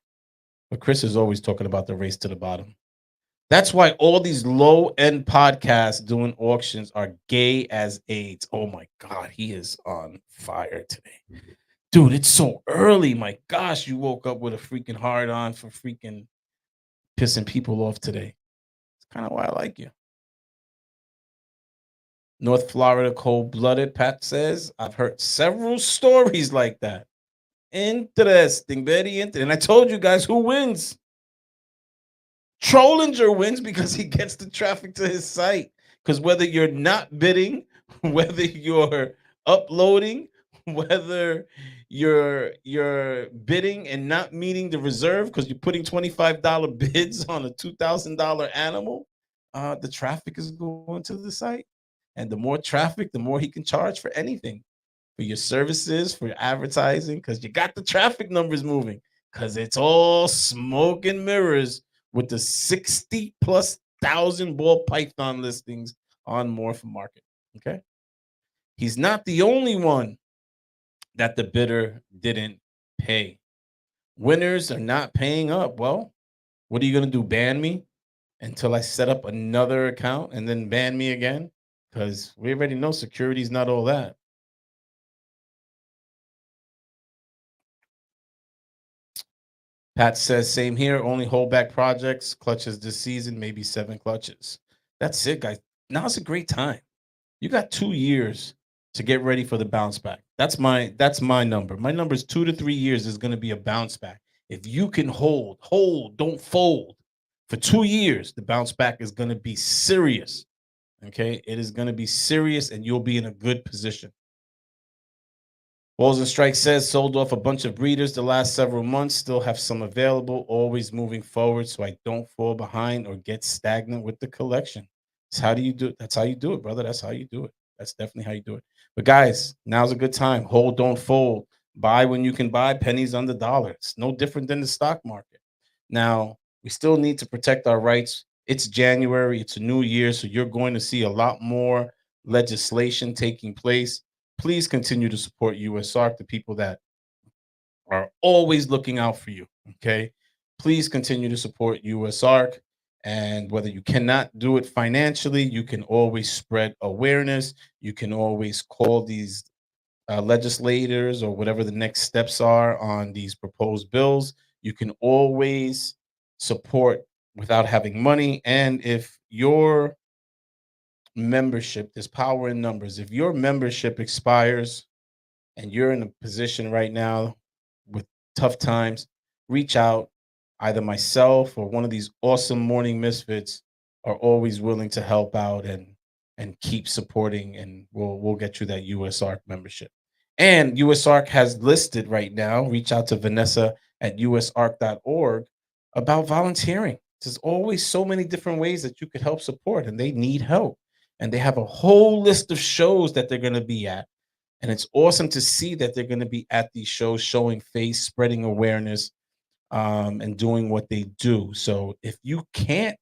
But Chris is always talking about the race to the bottom. That's why all these low-end podcasts doing auctions are gay as AIDS. Oh my God, he is on fire today. Dude, it's so early. My gosh, you woke up with a freaking hard on for freaking pissing people off today. It's kind of why I like you. North Florida cold-blooded. Pat says, I've heard several stories like that. Interesting, very interesting. And I told you guys who wins. Trollinger wins because he gets the traffic to his site. Because whether you're not bidding, whether you're uploading, whether you're bidding and not meeting the reserve because you're putting $25 bids on a $2,000 animal, the traffic is going to the site. And the more traffic, the more he can charge for anything, for your services, for your advertising, because you got the traffic numbers moving. Because it's all smoke and mirrors with the 60 plus thousand ball python listings on Morph Market. Okay. He's not the only one that the bidder didn't pay. Winners are not paying up. Well, what are you going to do? Ban me until I set up another account and then ban me again? Because we already know security is not all that. Pat says, same here. Only holdback projects, clutches this season, maybe 7 clutches. That's it, guys. Now's a great time. You got 2 years to get ready for the bounce back. That's my number. My number is 2 to 3 years is going to be a bounce back. If you can hold, don't fold. For 2 years, the bounce back is going to be serious. Okay, it is going to be serious, and you'll be in a good position. Balls and Strikes says sold off a bunch of breeders the last several months. Still have some available. Always moving forward, so I don't fall behind or get stagnant with the collection. That's how you do it. That's how you do it, brother. That's how you do it. That's definitely how you do it. But guys, now's a good time. Hold, don't fold. Buy when you can buy. Pennies on the dollar. It's no different than the stock market. Now we still need to protect our rights. It's January. It's a new year, so you're going to see a lot more legislation taking place. Please continue to support USARC, the people that are always looking out for you. Okay. Please continue to support USARC. And whether you cannot do it financially, you can always spread awareness. You can always call these legislators or whatever the next steps are on these proposed bills. You can always support without having money. And if your membership, there's power in numbers. If your membership expires and you're in a position right now with tough times, reach out. Either myself or one of these awesome morning misfits are always willing to help out and keep supporting, and we'll get you that USARC membership. And USARC has listed right now, reach out to Vanessa at usarc.org about volunteering. There's always so many different ways that you could help support, and they need help. And they have a whole list of shows that they're going to be at. And it's awesome to see that they're going to be at these shows, showing face, spreading awareness, and doing what they do. So if you can't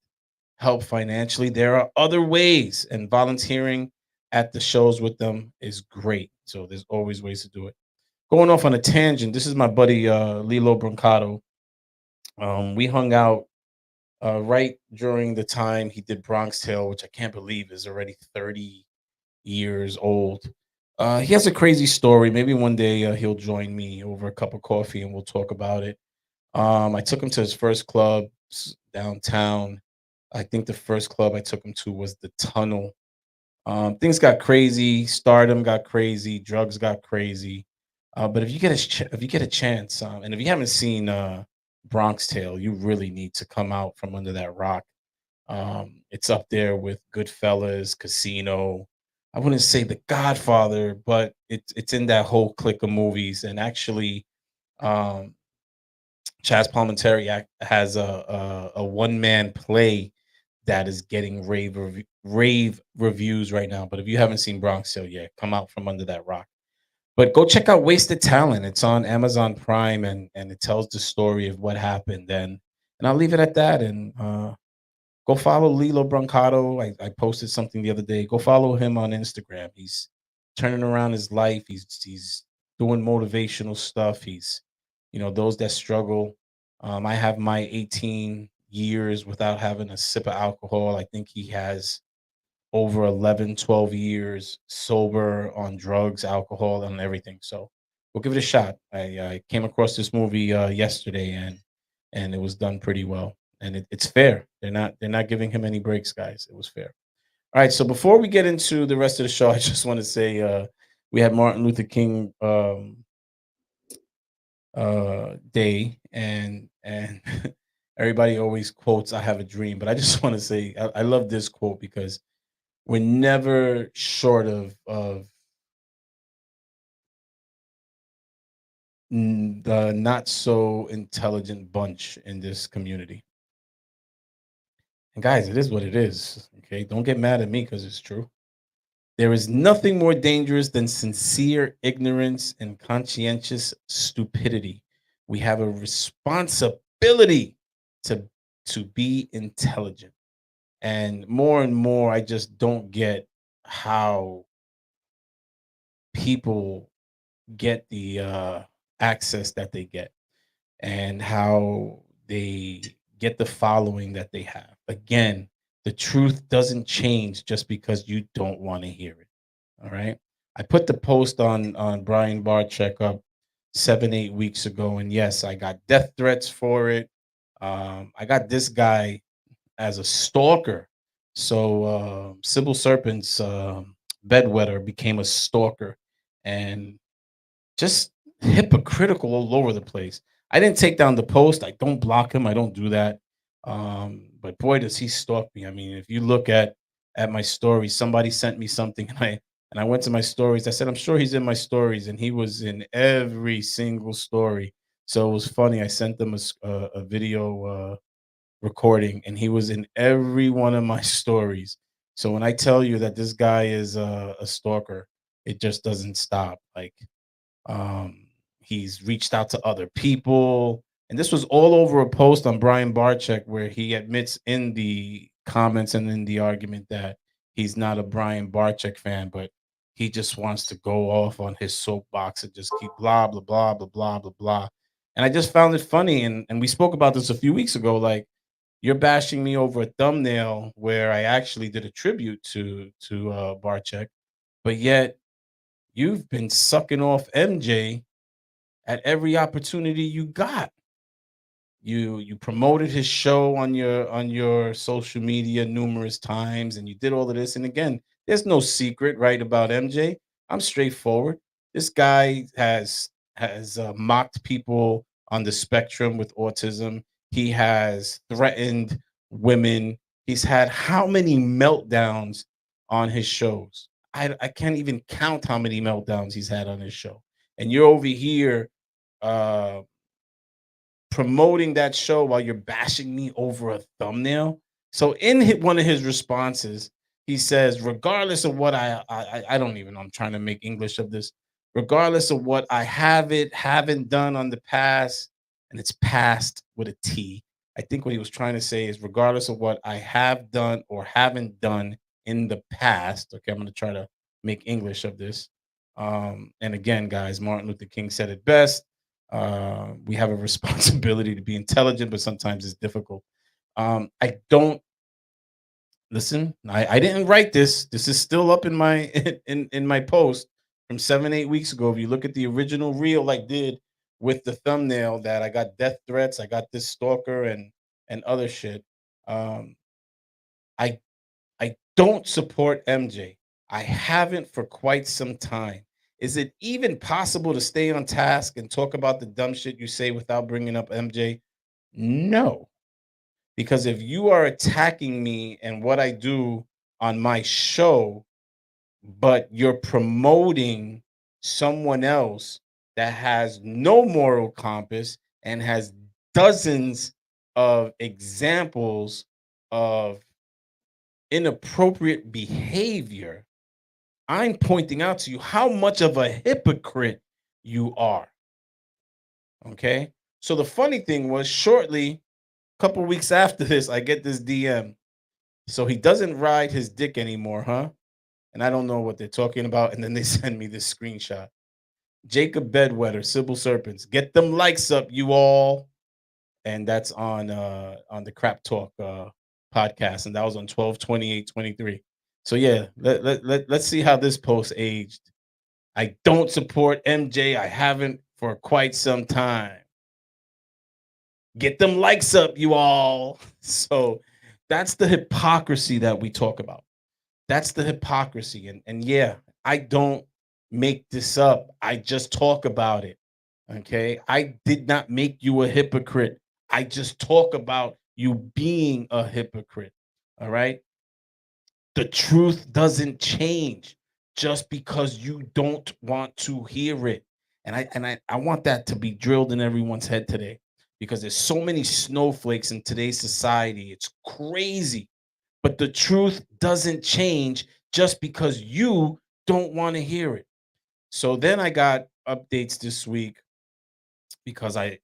help financially, there are other ways, and volunteering at the shows with them is great. So there's always ways to do it. Going off on a tangent, this is my buddy Lilo Brancato. We hung out right during the time he did Bronx Tale, which I can't believe is already 30 years old. He has a crazy story. Maybe one day he'll join me over a cup of coffee and we'll talk about it. I took him to his first club downtown. I think the first club I took him to was the Tunnel. Things got crazy. Stardom got crazy. Drugs got crazy. But if you get if you get a chance, and if you haven't seen Bronx Tale, you really need to come out from under that rock. It's up there with Goodfellas, Casino. I wouldn't say The Godfather, but it's in that whole clique of movies. And actually, um, Chaz Palminteri has a one man play that is getting rave reviews right now. But if you haven't seen Bronx Tale yet, come out from under that rock. But go check out Wasted Talent. It's on Amazon Prime, and it tells the story of what happened. And I'll leave it at that. And go follow Lilo Brancato. I posted something the other day. Go follow him on Instagram. He's turning around his life. He's doing motivational stuff. He's, those that struggle. I have my 18 years without having a sip of alcohol. I think he has over 11, 12 years sober on drugs, alcohol, and everything. So we'll give it a shot. I came across this movie yesterday, and it was done pretty well. And it's fair. They're not giving him any breaks, guys. It was fair. All right, so before we get into the rest of the show, I just want to say we had Martin Luther King day, and everybody always quotes "I have a dream," but I just want to say I love this quote because we're never short of the not so intelligent bunch in this community. And guys, it is what it is. Okay, don't get mad at me because it's true. There is nothing more dangerous than sincere ignorance and conscientious stupidity. We have a responsibility to be intelligent. And more, I just don't get how people get the access that they get and how they get the following that they have. Again, the truth doesn't change just because you don't want to hear it. All right. I put the post on Brian Barczyk up 7-8 weeks ago, and yes, I got death threats for it. I got this guy as a stalker. So Sybil Serpent's bedwetter became a stalker, and just hypocritical all over the place. I didn't take down the post. I don't block him. I don't do that. But boy, does he stalk me. I mean, if you look at my stories, somebody sent me something, and I went to my stories. I said, I'm sure he's in my stories, and he was in every single story. So it was funny. I sent them a video recording, and he was in every one of my stories. So when I tell you that this guy is a stalker, it just doesn't stop. Like he's reached out to other people, and this was all over a post on Brian Barczyk where he admits in the comments and in the argument that he's not a Brian Barczyk fan, but he just wants to go off on his soapbox and just keep blah blah blah blah blah blah blah. And I just found it funny, and we spoke about this a few weeks ago. Like, you're bashing me over a thumbnail where I actually did a tribute to Barczyk, but yet you've been sucking off MJ at every opportunity you got. You promoted his show on your social media numerous times, and you did all of this. And again, there's no secret, right, about MJ. I'm straightforward. This guy has mocked people on the spectrum with autism. He has threatened women. He's had how many meltdowns on his shows? I can't even count how many meltdowns he's had on his show. And you're over here uh promoting that show while you're bashing me over a thumbnail. So in one of his responses, he says, regardless of what I don't even know, I'm trying to make English of this. Regardless of what I haven't done on the past, and it's past with a T. I think what he was trying to say is regardless of what I have done or haven't done in the past. Okay, I'm going to try to make English of this. And again, guys, Martin Luther King said it best. We have a responsibility to be intelligent, but sometimes it's difficult. I don't listen. I didn't write this. This is still up in my in my post from 7-8 weeks ago. If you look at the original reel I did with the thumbnail, that I got death threats, I got this stalker and other shit. Um, I I don't support MJ. I haven't for quite some time. Is it even possible to stay on task and talk about the dumb shit you say without bringing up MJ? No. Because if you are attacking me and what I do on my show, but you're promoting someone else that has no moral compass and has dozens of examples of inappropriate behavior, I'm pointing out to you how much of a hypocrite you are. Okay. So the funny thing was, shortly, a couple weeks after this, I get this DM. So he doesn't ride his dick anymore, huh? And I don't know what they're talking about. And then they send me this screenshot. Jacob Bedwetter, Sybil Serpents, get them likes up, you all. And that's on the Crap Talk podcast, and that was on 12/28/23. So yeah, let's see how this post aged. I don't support MJ. I haven't for quite some time. Get them likes up, you all. So that's the hypocrisy that we talk about. That's the hypocrisy. And yeah, I don't make this up. I just talk about it. Okay. I did not make you a hypocrite. I just talk about you being a hypocrite. All right. The truth doesn't change just because you don't want to hear it. And I want that to be drilled in everyone's head today because there's so many snowflakes in today's society. It's crazy. But the truth doesn't change just because you don't want to hear it. So then I got updates this week because I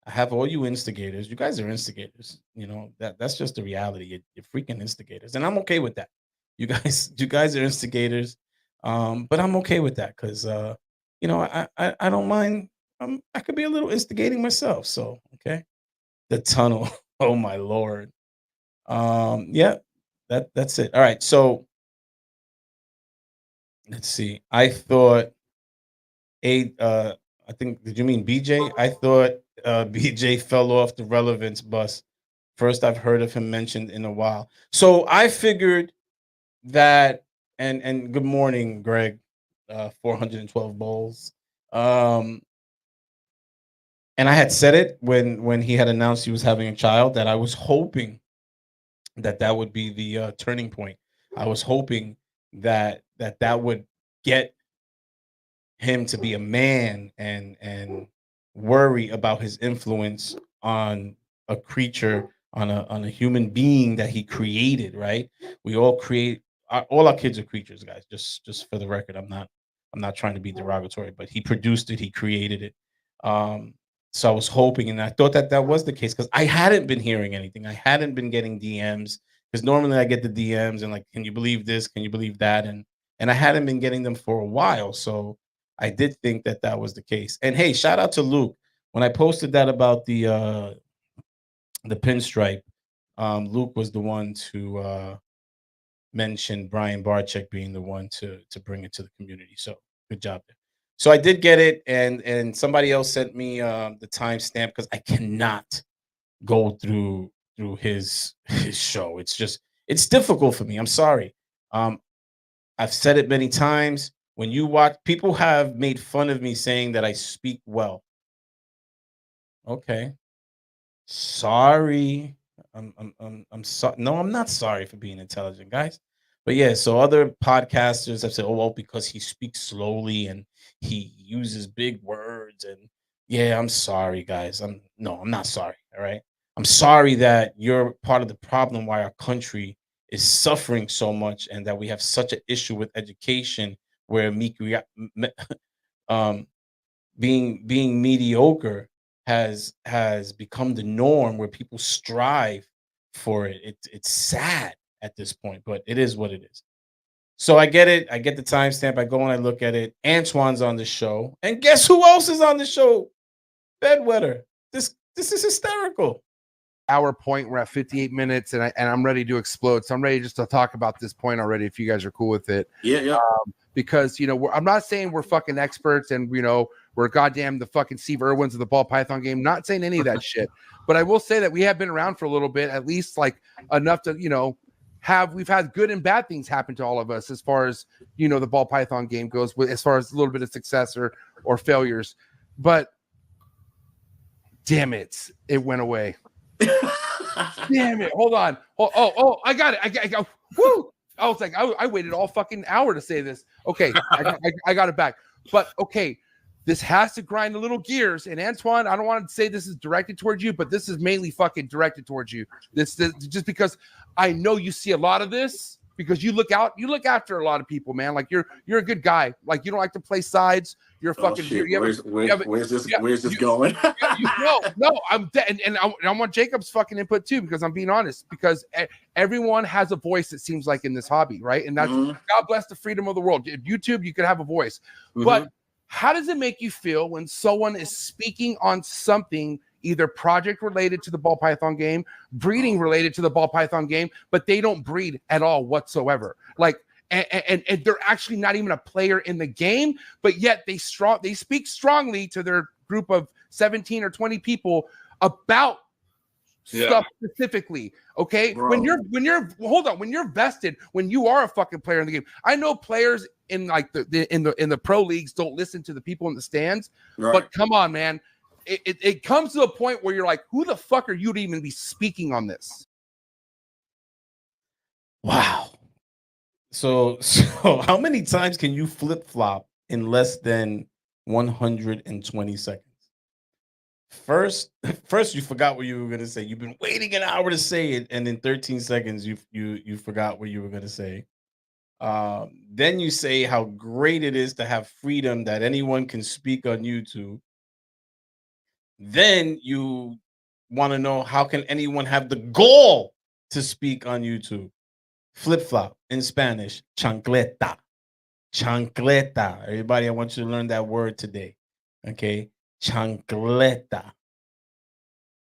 have all you instigators. You guys are instigators. You know, that's just the reality. You're freaking instigators. And I'm okay with that. You guys are instigators. But I'm okay with that because you know, I don't mind. I could be a little instigating myself. So okay. The tunnel. Oh my lord. Yeah, that's it. All right. So let's see. I thought a I think did you mean BJ? I thought BJ fell off the relevance bus. First I've heard of him mentioned in a while. So I figured that and good morning, Greg. 412 bowls. Um and I had said it when he had announced he was having a child that I was hoping that that would be the turning point. I was hoping that would get him to be a man and worry about his influence on a creature on a human being that he created, right? We all create all our kids are creatures, guys. Just for the record, I'm not trying to be derogatory, but he produced it, he created it. um so I was hoping and I thought that that was the case because I hadn't been hearing anything. I hadn't been getting DMs because normally I get the DMs and like, can you believe this, can you believe that, and I hadn't been getting them for a while. So I did think that that was the case. And hey, shout out to Luke. When I posted that about the pinstripe, Luke was the one to mention Brian Barczyk being the one to bring it to the community. So good job there. So I did get it, and somebody else sent me the timestamp because I cannot go through his show. It's just it's difficult for me. I'm sorry. Um, I've said it many times. When you watch, people have made fun of me saying that I speak well. Okay, sorry. I'm sorry. No, I'm not sorry for being intelligent, guys. But yeah, so other podcasters have said, "Oh well, because he speaks slowly and he uses big words." And yeah, I'm sorry, guys. I'm not sorry. All right, I'm sorry that you're part of the problem why our country is suffering so much and that we have such an issue with education where um being mediocre has become the norm where people strive for it. It's sad at this point, but it is what it is. So I get it. I get the timestamp. I go and I look at it. Antoine's on the show, and guess who else is on the show? Bedwetter. This is hysterical. Hour point. We're at 58 minutes, and I'm ready to explode. So I'm ready just to talk about this point already. If you guys are cool with it, Yeah. because I'm not saying we're fucking experts, and we're goddamn the fucking Steve Irwins of the ball python game. Not saying any of that shit, but I will say that we have been around for a little bit, at least like enough to we've had good and bad things happen to all of us as far as the ball python game goes, as far as a little bit of success or failures, but damn it, it went away. Damn it! Hold on. Oh! I got it. I got. Woo! I was like, I waited all fucking hour to say this. Okay, I got it back. But okay, this has to grind a little gears. And Antoine, I don't want to say this is directed towards you, but this is mainly fucking directed towards you. This just because I know you see a lot of this because you look after a lot of people, man. Like you're a good guy. Like you don't like to play sides. You're fucking. Where's this going? No. And I want Jacob's fucking input too because I'm being honest. Because everyone has a voice. It seems like in this hobby, right? And that's God bless the freedom of the world. YouTube, you could have a voice, but how does it make you feel when someone is speaking on something? Either project related to the ball python game, breeding related to the ball python game, but they don't breed at all whatsoever. Like, and they're actually not even a player in the game, but yet they speak strongly to their group of 17 or 20 people about stuff specifically. Okay, Bro. when you're when you're vested, when you are a fucking player in the game. I know players in like the pro leagues don't listen to the people in the stands, Right. but come on, man. It comes to a point where you're like, who the fuck are you to even be speaking on this? Wow. So how many times can you flip flop in less than 120 seconds? First, you forgot what you were gonna say. You've been waiting an hour to say it, and in 13 seconds, you forgot what you were gonna say. Then you say how great it is to have freedom that anyone can speak on YouTube. Then you want to know how can anyone have the gall to speak on YouTube? Flip flop in Spanish, chancleta. Chancleta. Everybody, I want you to learn that word today. Okay, chancleta.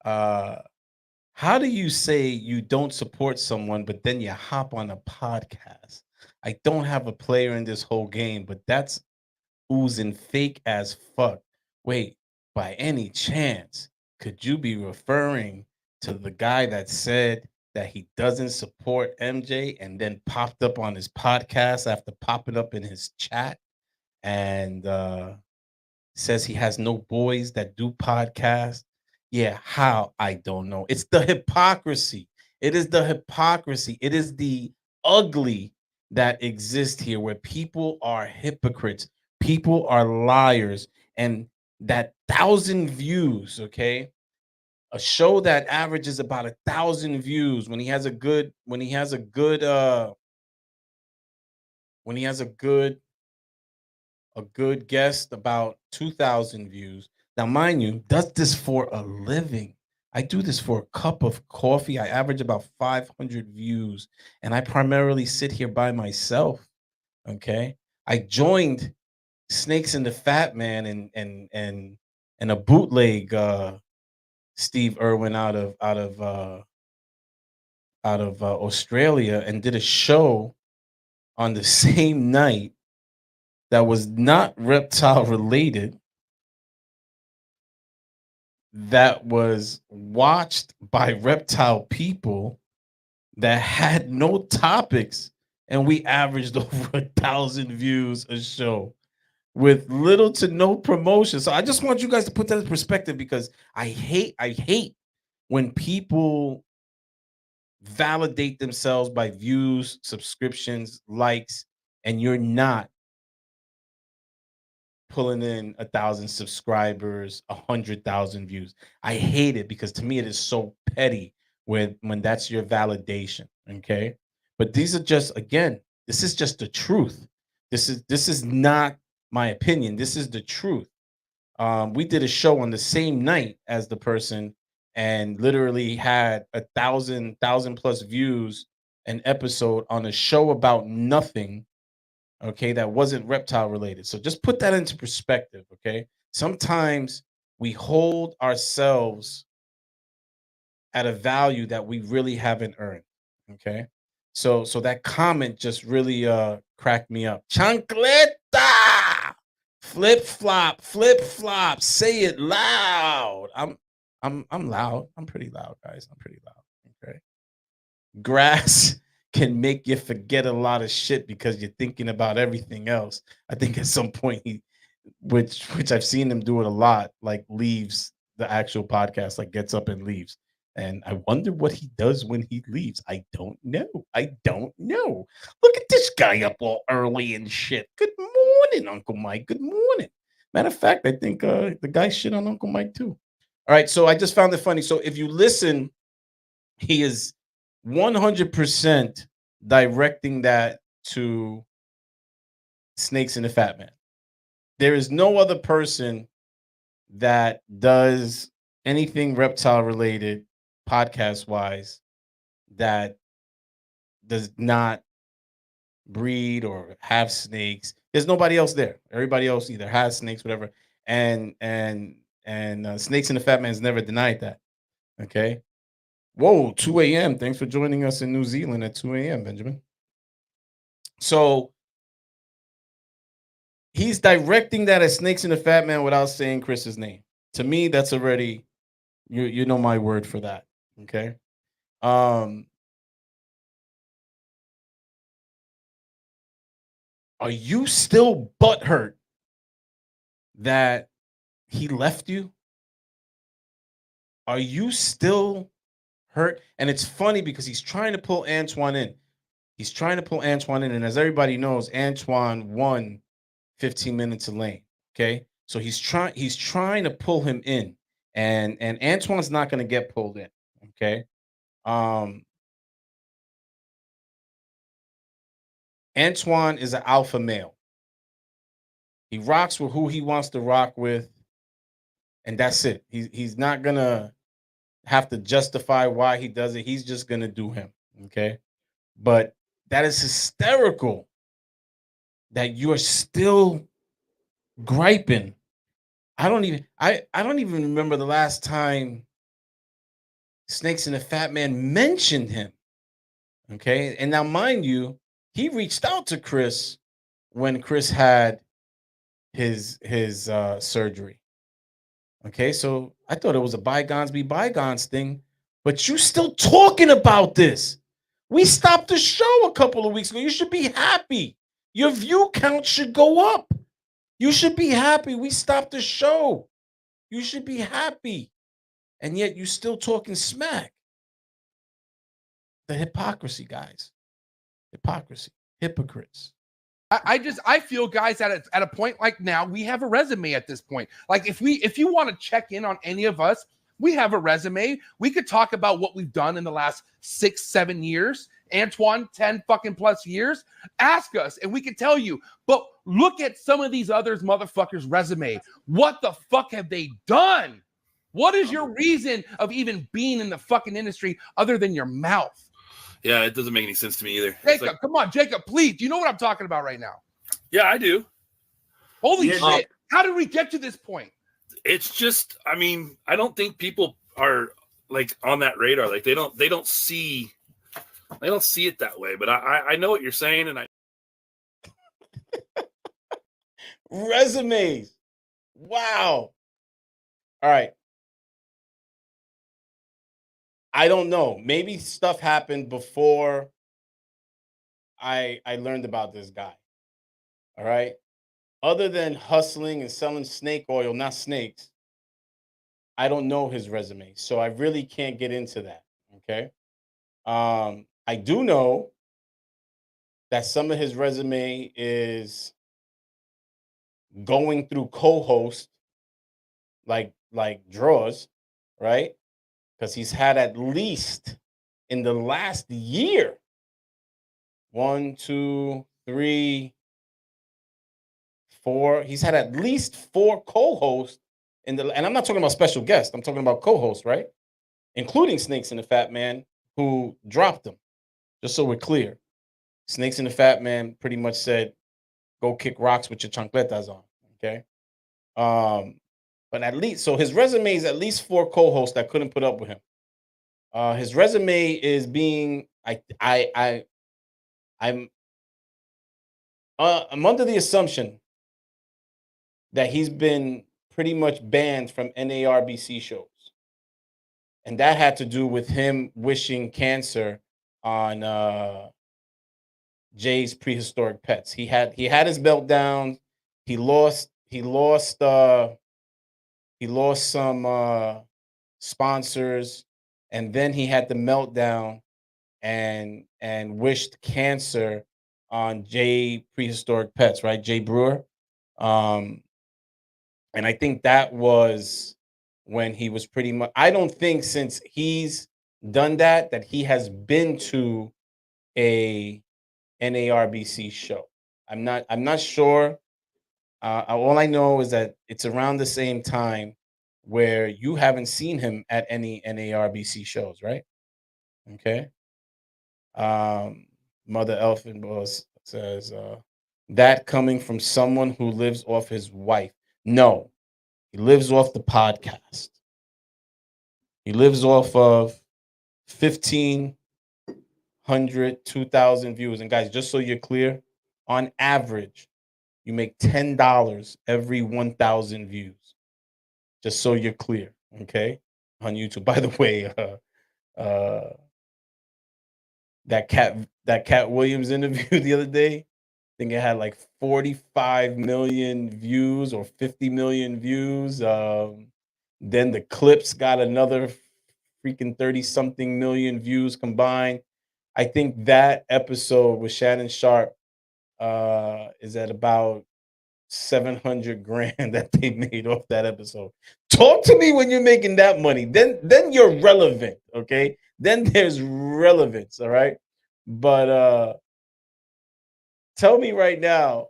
How do you say you don't support someone, but then you hop on a podcast? I don't have a player in this whole game, but that's oozing fake as fuck. Wait, by any chance, could you be referring to the guy that said that he doesn't support MJ and then popped up on his podcast after popping up in his chat and says he has no boys that do podcasts? Yeah, how? I don't know. It's the hypocrisy. It is the hypocrisy. It is the ugly that exists here where people are hypocrites. People are liars. And that 1,000 views, okay? A show that averages about 1,000 views when he has a good guest, about 2,000 views. Now, mind you, does this for a living. I do this for a cup of coffee. I average about 500 views, and I primarily sit here by myself. Okay, I joined Snakes and the Fat Man and a bootleg Steve Irwin out of Australia, and did a show on the same night that was not reptile related, that was watched by reptile people, that had no topics, and we averaged over 1,000 views a show with little to no promotion. So I just want you guys to put that in perspective, because I hate when people validate themselves by views, subscriptions, likes, and you're not pulling in 1,000 subscribers, 100,000 views. I hate it, because to me it is so petty when that's your validation. Okay, but these are just, again, this is just the truth. This is not my opinion. This is the truth. We did a show on the same night as the person, and literally had 1,000 plus views an episode on a show about nothing. Okay, that wasn't reptile related. So just put that into perspective. Okay, sometimes we hold ourselves at a value that we really haven't earned. Okay, so that comment just really cracked me up. Chancleta, flip flop, say it loud. I'm loud. I'm pretty loud, guys. I'm pretty loud. Okay, grass can make you forget a lot of shit because you're thinking about everything else. I think at some point which I've seen him do it a lot, like leaves the actual podcast, like gets up and leaves. And I wonder what he does when he leaves. I don't know. Look at this guy up all early and shit. Good morning, Uncle Mike. Good morning. Matter of fact, I think the guy shit on Uncle Mike too. All right, so I just found it funny. So if you listen, he is 100% directing that to Snakes and the Fat Man. There is no other person that does anything reptile related podcast wise that does not breed or have snakes. There's nobody else there. Everybody else either has snakes, whatever. And Snakes and the Fat Man's never denied that. Okay. Whoa, 2 a.m. Thanks for joining us in New Zealand at 2 a.m., Benjamin. So he's directing that at Snakes and the Fat Man without saying Chris's name. To me, that's already, you know my word for that. Okay. Are you still butthurt that he left you? Are you still hurt? And it's funny because he's trying to pull Antoine in. He's trying to pull Antoine in, and as everybody knows, Antoine won 15 minutes of lane. Okay, so he's trying to pull him in, and Antoine's not going to get pulled in. Okay, Antoine is an alpha male. He rocks with who he wants to rock with, and that's it. He's not gonna have to justify why he does it. He's just gonna do him. Okay, but that is hysterical that you're still griping. I don't even remember the last time Snakes and the Fat Man mentioned him. Okay, and now mind you, he reached out to Chris when Chris had his surgery. Okay, so I thought it was a bygones be bygones thing, but you still talking about this. We stopped the show a couple of weeks ago. You should be happy. Your view count should go up. You should be happy. We stopped the show. You should be happy. And yet you still talking smack. The hypocrisy, guys. Hypocrisy. Hypocrites. I feel, guys, at a point like now, we have a resume at this point. Like if you want to check in on any of us, we have a resume. We could talk about what we've done in the last 6-7 years. Antoine, 10 fucking plus years. Ask us and we can tell you. But look at some of these others motherfuckers' resume. What the fuck have they done? What is your reason of even being in the fucking industry other than your mouth? Yeah, it doesn't make any sense to me either. Jacob, come on, Jacob, please. Do you know what I'm talking about right now? Yeah, I do. Holy shit. How did we get to this point? It's just, I mean, I don't think people are like on that radar. Like they don't see it that way. But I know what you're saying, and I resumes. Wow. All right. I don't know. Maybe stuff happened before I learned about this guy. All right. Other than hustling and selling snake oil, not snakes, I don't know his resume. So I really can't get into that. Okay. I do know that some of his resume is going through co-host like draws, right? Because he's had at least in the last year 1, 2, 3, 4. He's had at least 4 co-hosts and I'm not talking about special guests. I'm talking about co-hosts, right? Including Snakes and the Fat Man, who dropped him. Just so we're clear, Snakes and the Fat Man pretty much said, "Go kick rocks with your chancletas on." Okay. But at least, so his resume is at least 4 co-hosts that couldn't put up with him. His resume is being, I'm under the assumption that he's been pretty much banned from NARBC shows, and that had to do with him wishing cancer on Jay's Prehistoric Pets. He had his meltdown. He lost some sponsors, and then he had the meltdown and wished cancer on Jay Prehistoric Pets, right? Jay Brewer. And I think that was when he was pretty much, I don't think since he's done that he has been to a NARBC show. I'm not sure. All I know is that it's around the same time where you haven't seen him at any NARBC shows, right? Okay. Mother Elfin Boss says that coming from someone who lives off his wife. No, he lives off the podcast. He lives off of 1,500, 2,000 views. And guys, just so you're clear, on average, you make $10 every 1,000 views. Just so you're clear, okay? On YouTube. By the way, uh that Cat Williams interview the other day. I think it had like 45 million views or 50 million views. Then the clips got another freaking 30 something million views combined. I think that episode with Shannon Sharp is at about 700 grand that they made off that episode. Talk to me when you're making that money. Then you're relevant, okay? Then there's relevance, all right? But tell me right now,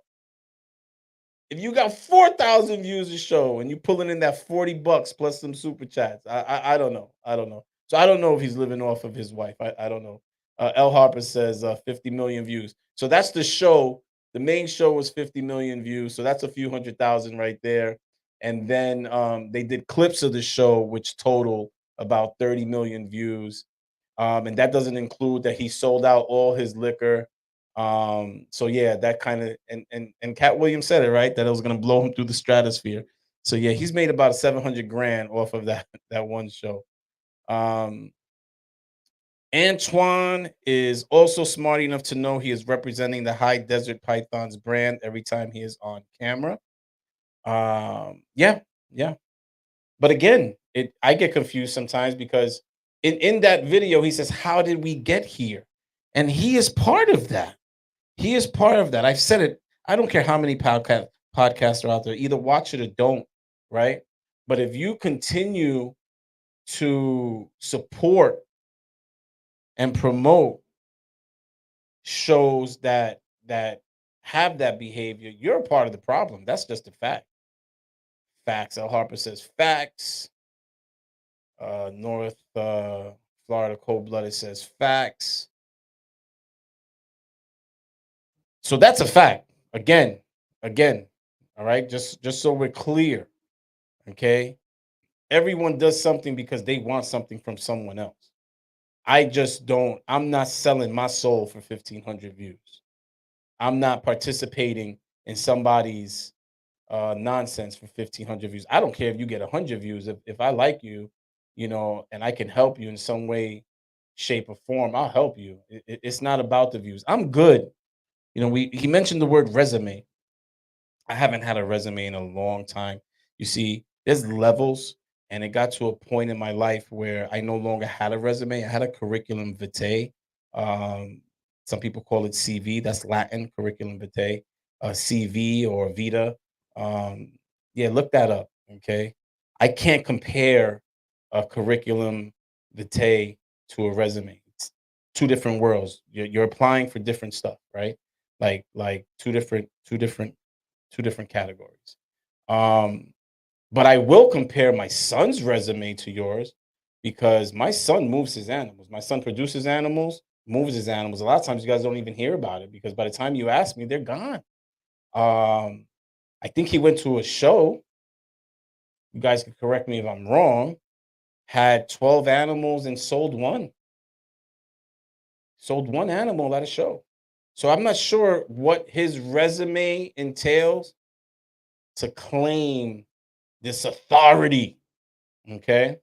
if you got 4,000 views a show and you pulling in that $40 plus some super chats, I don't know. I don't know. So I don't know if he's living off of his wife. I don't know. L Harper says 50 million views. So that's the show. The main show was 50 million views. So that's a few 100,000 right there. And then they did clips of the show, which total about 30 million views. And that doesn't include that he sold out all his liquor. So yeah, that kind of and Cat Williams said it right that it was gonna blow him through the stratosphere. So yeah, he's made about 700 grand off of that one show. Um, Antoine is also smart enough to know he is representing the High Desert Pythons brand every time he is on camera. Yeah, yeah. But again, I get confused sometimes because in that video he says, "How did we get here?" And he is part of that. He is part of that. I've said it. I don't care how many podcasts are out there. Either watch it or don't, right? But if you continue to support and promote shows that have that behavior, you're a part of the problem. That's just a fact. Facts. L. Harper says facts. North Florida Cold Blooded says facts. So that's a fact. Again. All right. Just so we're clear. Okay. Everyone does something because they want something from someone else. I just don't. I'm not selling my soul for 1,500 views. I'm not participating in somebody's nonsense for 1,500 views. I don't care if you get 100 views. If I like you, and I can help you in some way, shape, or form, I'll help you. It's not about the views. I'm good. He mentioned the word resume. I haven't had a resume in a long time. You see, there's levels, and it got to a point in my life where I no longer had a resume. I had a curriculum vitae. Um, some people call it CV. That's Latin, curriculum vitae, CV or vita. Um, yeah, look that up. Okay, I can't compare a curriculum vitae to a resume. It's two different worlds. You're applying for different stuff, right? Like two different categories. Um, but I will compare my son's resume to yours because my son moves his animals. My son produces animals, moves his animals. A lot of times you guys don't even hear about it because by the time you ask me, they're gone. I think he went to a show. You guys can correct me if I'm wrong. Had 12 animals and sold one. Sold one animal at a show. So I'm not sure what his resume entails to claim this authority. Okay.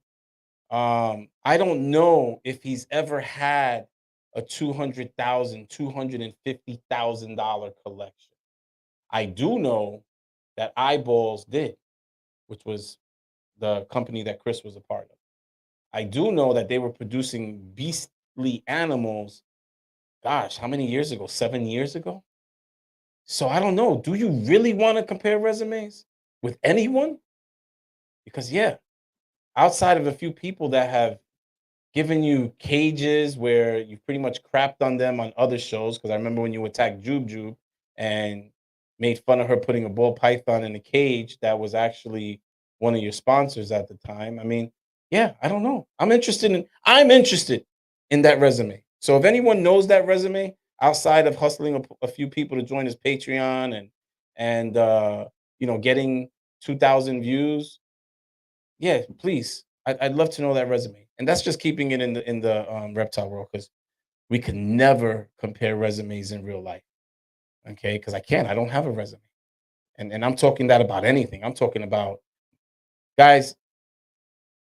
I don't know if he's ever had a $250,000 collection. I do know that Eyeballs did, which was the company that Chris was a part of. I do know that they were producing beastly animals. Gosh, how many years ago? 7 years ago? So I don't know. Do you really want to compare resumes with anyone? Because, yeah, outside of a few people that have given you cages where you pretty much crapped on them on other shows, because I remember when you attacked Jube and made fun of her putting a ball python in a cage that was actually one of your sponsors at the time. I mean, yeah, I don't know. I'm interested in that resume. So if anyone knows that resume outside of hustling a few people to join his Patreon and getting 2,000 views, yeah, please. I'd love to know that resume. And that's just keeping it in the reptile world because we can never compare resumes in real life. Okay, because I can't. I don't have a resume. And I'm talking that about anything. I'm talking about guys.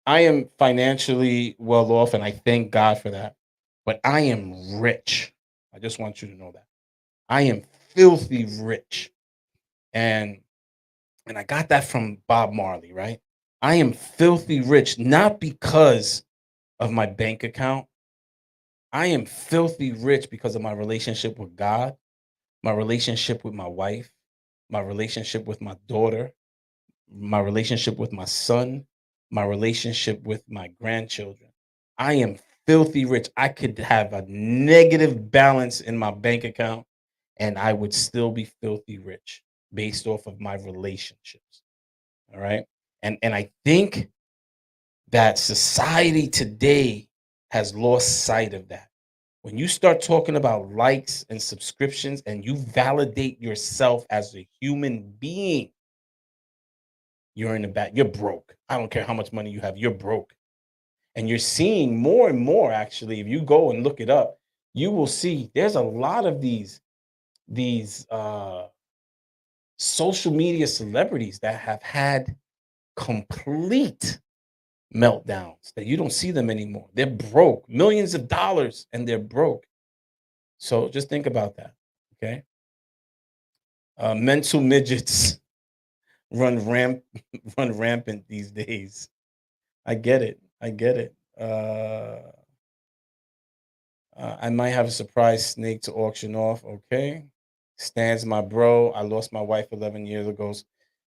I am financially well off, and I thank God for that. But I am rich. I just want you to know that. I am filthy rich. And I got that from Bob Marley, right? I am filthy rich, not because of my bank account. I am filthy rich because of my relationship with God, my relationship with my wife, my relationship with my daughter, my relationship with my son, my relationship with my grandchildren. I am filthy rich. I could have a negative balance in my bank account and I would still be filthy rich based off of my relationships. All right. And I think that society today has lost sight of that. When you start talking about likes and subscriptions and you validate yourself as a human being, you're in the back, you're broke. I don't care how much money you have, you're broke. And you're seeing more and more, actually, if you go and look it up, you will see there's a lot of these social media celebrities that have had complete meltdowns that you don't see them anymore. They're broke, millions of dollars, and they're broke. So just think about that. Okay. Mental midgets run rampant these days. I get it. I get it. I might have a surprise snake to auction off. Okay. Stands my bro. I lost my wife 11 years ago.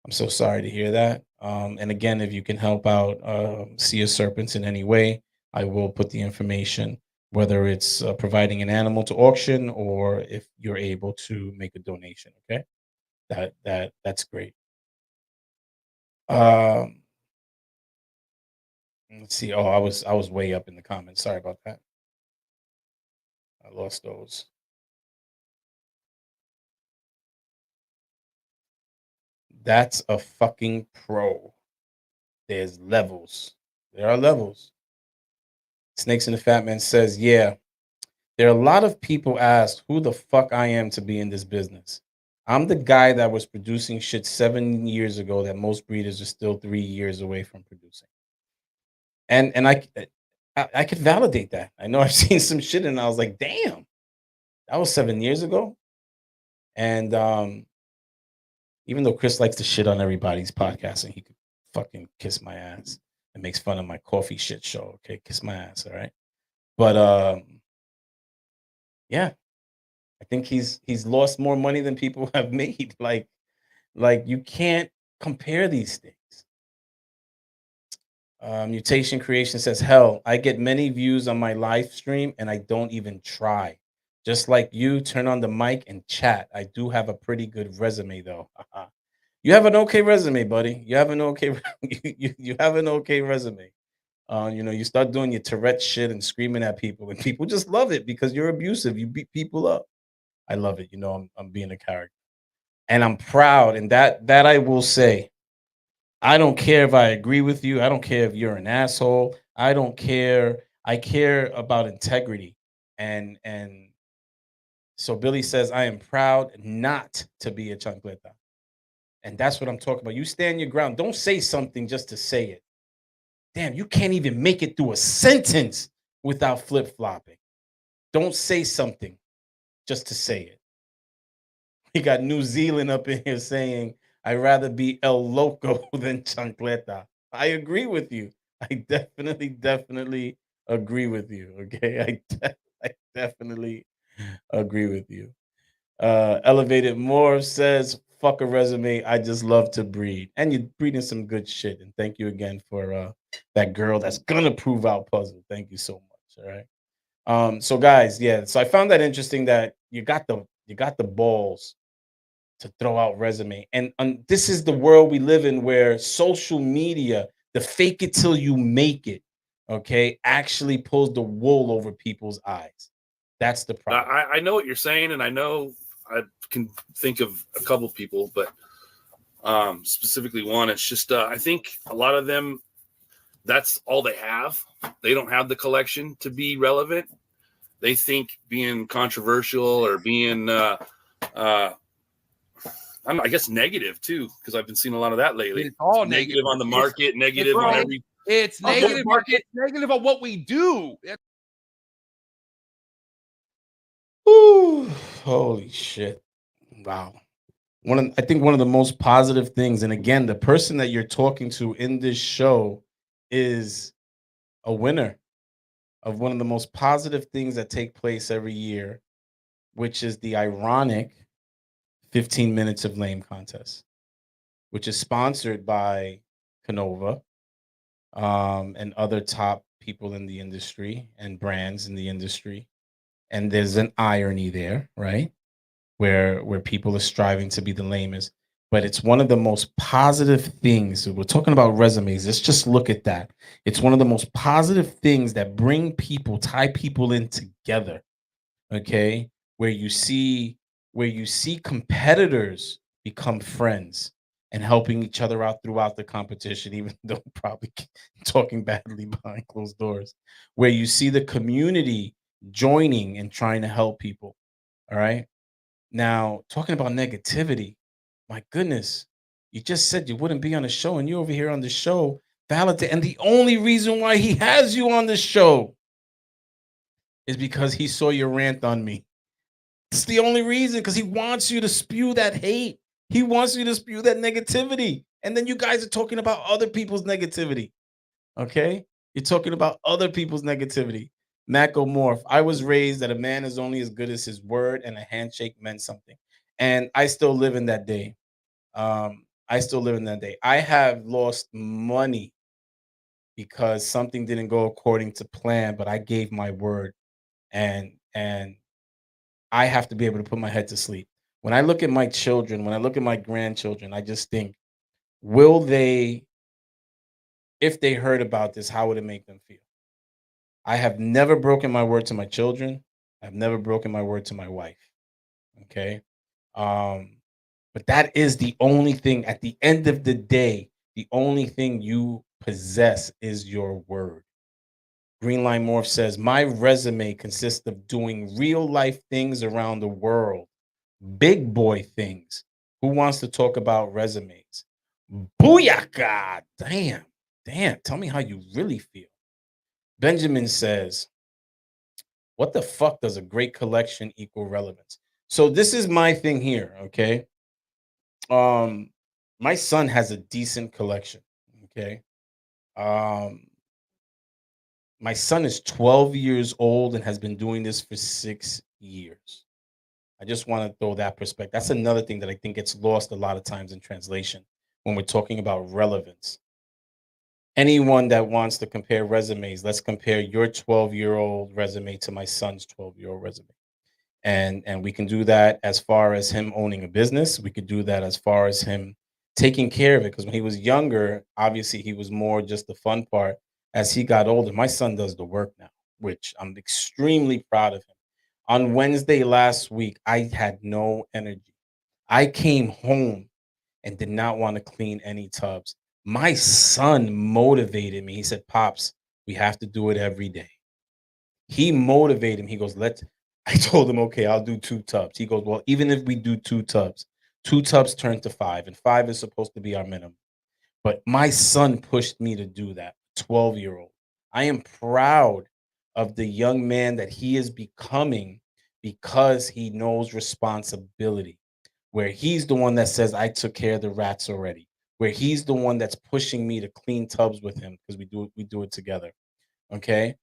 I'm so sorry to hear that. And again, if you can help out Sea of Serpents in any way, I will put the information, whether it's providing an animal to auction or if you're able to make a donation. Okay, that's great. Um, let's see. Oh, I was way up in the comments. Sorry about that. I lost those. That's a fucking pro. There's levels. There are levels. Snakes and the Fat Man says, yeah, there are a lot of people ask who the fuck I am to be in this business. I'm the guy that was producing shit 7 years ago that most breeders are still 3 years away from producing. And I could validate that. I know I've seen some shit and I was like, damn, that was 7 years ago. And even though Chris likes to shit on everybody's podcast and he could fucking kiss my ass and makes fun of my coffee shit show. Okay, kiss my ass, all right. But yeah, I think he's lost more money than people have made. Like you can't compare these things. Mutation Creation says, hell, I get many views on my live stream and I don't even try. Just like you, turn on the mic and chat. I do have a pretty good resume though. You have an okay resume, buddy. You have an okay you have an okay resume. You start doing your Tourette shit and screaming at people, and people just love it because you're abusive. You beat people up. I love it. I'm being a character, and I'm proud. And that I will say, I don't care if I agree with you. I don't care if you're an asshole. I don't care. I care about integrity, and so Billy says, I am proud not to be a chancleta, and that's what I'm talking about. You stand your ground. Don't say something just to say it. Damn, you can't even make it through a sentence without flip flopping. Don't say something just to say it. We got New Zealand up in here saying, I'd rather be El Loco than Chancleta. I agree with you. I definitely agree with you. Okay. I definitely agree with you. Elevated Moore says, fuck a resume. I just love to breed. And you're breeding some good shit. And thank you again for that girl that's gonna prove out puzzle. Thank you so much. All right. So guys, yeah. So I found that interesting that you got the balls to throw out resume. And this is the world we live in where social media, the fake it till you make it, okay, actually pulls the wool over people's eyes. That's the problem. I know what you're saying, and I know I can think of a couple people, but specifically one. It's just I think a lot of them, that's all they have. They don't have the collection to be relevant. They think being controversial or being I guess negative too, because I've been seeing a lot of that lately. It's all negative on the market, negative it's on all, every. It's Oh, negative. market. It's negative on what we do. Whew, holy shit. Wow. I think one of the most positive things, and again, the person that you're talking to in this show is a winner of one of the most positive things that take place every year, which is the ironic 15 minutes of lame contest, which is sponsored by Canova and other top people in the industry and brands in the industry. And there's an irony there, right? Where people are striving to be the lamest. But it's one of the most positive things. So we're talking about resumes. Let's just look at that. It's one of the most positive things that tie people in together. Okay, where you see competitors become friends and helping each other out throughout the competition, even though probably talking badly behind closed doors. Where you see the community joining and trying to help people. All right. Now, talking about negativity, my goodness, you just said you wouldn't be on the show, and you're over here on the show, validate. And the only reason why he has you on the show is because he saw your rant on me. It's the only reason, because he wants you to spew that hate. He wants you to spew that negativity. And then you guys are talking about other people's negativity. Okay? You're talking about other people's negativity. Macomorph, I was raised that a man is only as good as his word, and a handshake meant something. And I still live in that day. I still live in that day. I have lost money because something didn't go according to plan, but I gave my word, and I have to be able to put my head to sleep. When I look at my children, when I look at my grandchildren, I just think, will they, if they heard about this, how would it make them feel? I have never broken my word to my children. I've never broken my word to my wife. Okay. Um, but that is the only thing at the end of the day, the only thing you possess is your word. Greenline Morph says, my resume consists of doing real life things around the world, big boy things. Who wants to talk about resumes? Booyaka! Damn. Tell me how you really feel. Benjamin says, what the fuck does a great collection equal relevance? So this is my thing here, okay? My son has a decent collection, okay? My son is 12 years old and has been doing this for 6 years. I just want to throw that perspective. That's another thing that I think gets lost a lot of times in translation when we're talking about relevance. Anyone that wants to compare resumes, let's compare your 12-year-old resume to my son's 12-year-old resume. And we can do that as far as him owning a business. We could do that as far as him taking care of it. Because when he was younger, obviously he was more just the fun part. As he got older, my son does the work now, which I'm extremely proud of him. On Wednesday last week, I had no energy. I came home and did not want to clean any tubs. My son motivated me. He said, Pops, we have to do it every day. He motivated him. He goes, I told him, okay, I'll do 2 tubs. He goes, well, even if we do 2 tubs turn to 5, and 5 is supposed to be our minimum. But my son pushed me to do that, 12-year-old. I am proud of the young man that he is becoming because he knows responsibility, where he's the one that says, I took care of the rats already, where he's the one that's pushing me to clean tubs with him because we do it together. Okay.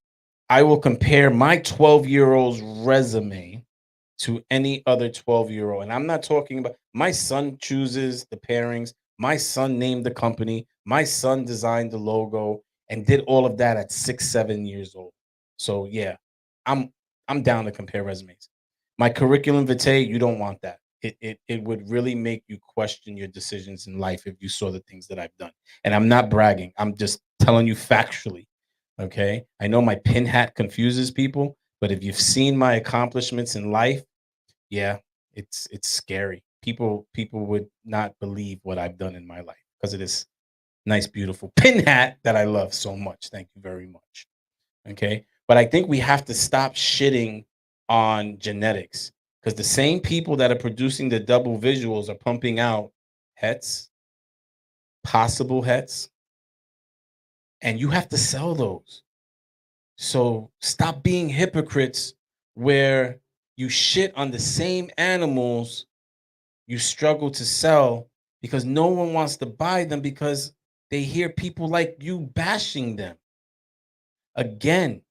I will compare my 12-year-old's resume to any other 12-year-old. And I'm not talking about my son chooses the pairings. My son named the company. My son designed the logo and did all of that at 6, 7 years old. So yeah, I'm down to compare resumes. My curriculum vitae, you don't want that. It would really make you question your decisions in life if you saw the things that I've done. And I'm not bragging. I'm just telling you factually. Okay. I know my pin hat confuses people, but if you've seen my accomplishments in life, yeah, it's scary. People would not believe what I've done in my life because of this nice, beautiful pin hat that I love so much. Thank you very much. Okay. But I think we have to stop shitting on genetics because the same people that are producing the double visuals are pumping out hets, possible hets, And you have to sell those. So stop being hypocrites where you shit on the same animals you struggle to sell because no one wants to buy them because they hear people like you bashing them. Again,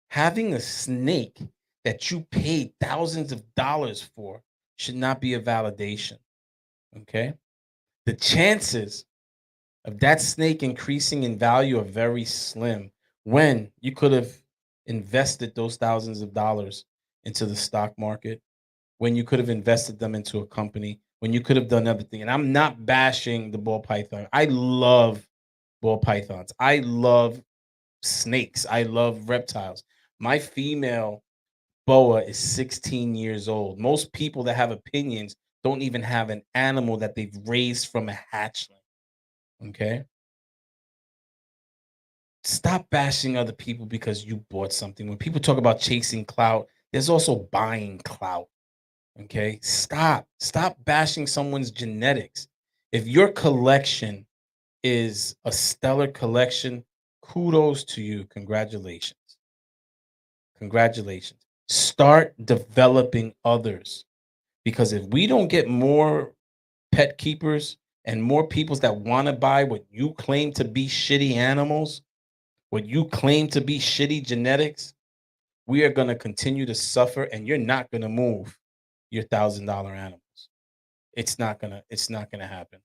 having a snake that you paid thousands of dollars for should not be a validation. Okay? The chances of that snake increasing in value are very slim when you could have invested those thousands of dollars into the stock market, when you could have invested them into a company, when you could have done everything. And I'm not bashing the ball python. I love ball pythons. I love snakes. I love reptiles. My female boa is 16 years old. Most people that have opinions don't even have an animal that they've raised from a hatchling. Okay? Stop bashing other people because you bought something. When people talk about chasing clout, there's also buying clout. Okay? Stop bashing someone's genetics. If your collection is a stellar collection, kudos to you. Congratulations. Congratulations. Start developing others, because if we don't get more pet keepers and more people that want to buy what you claim to be shitty animals, what you claim to be shitty genetics, we are going to continue to suffer, and you're not going to move your $1,000 animals. It's not going to happen.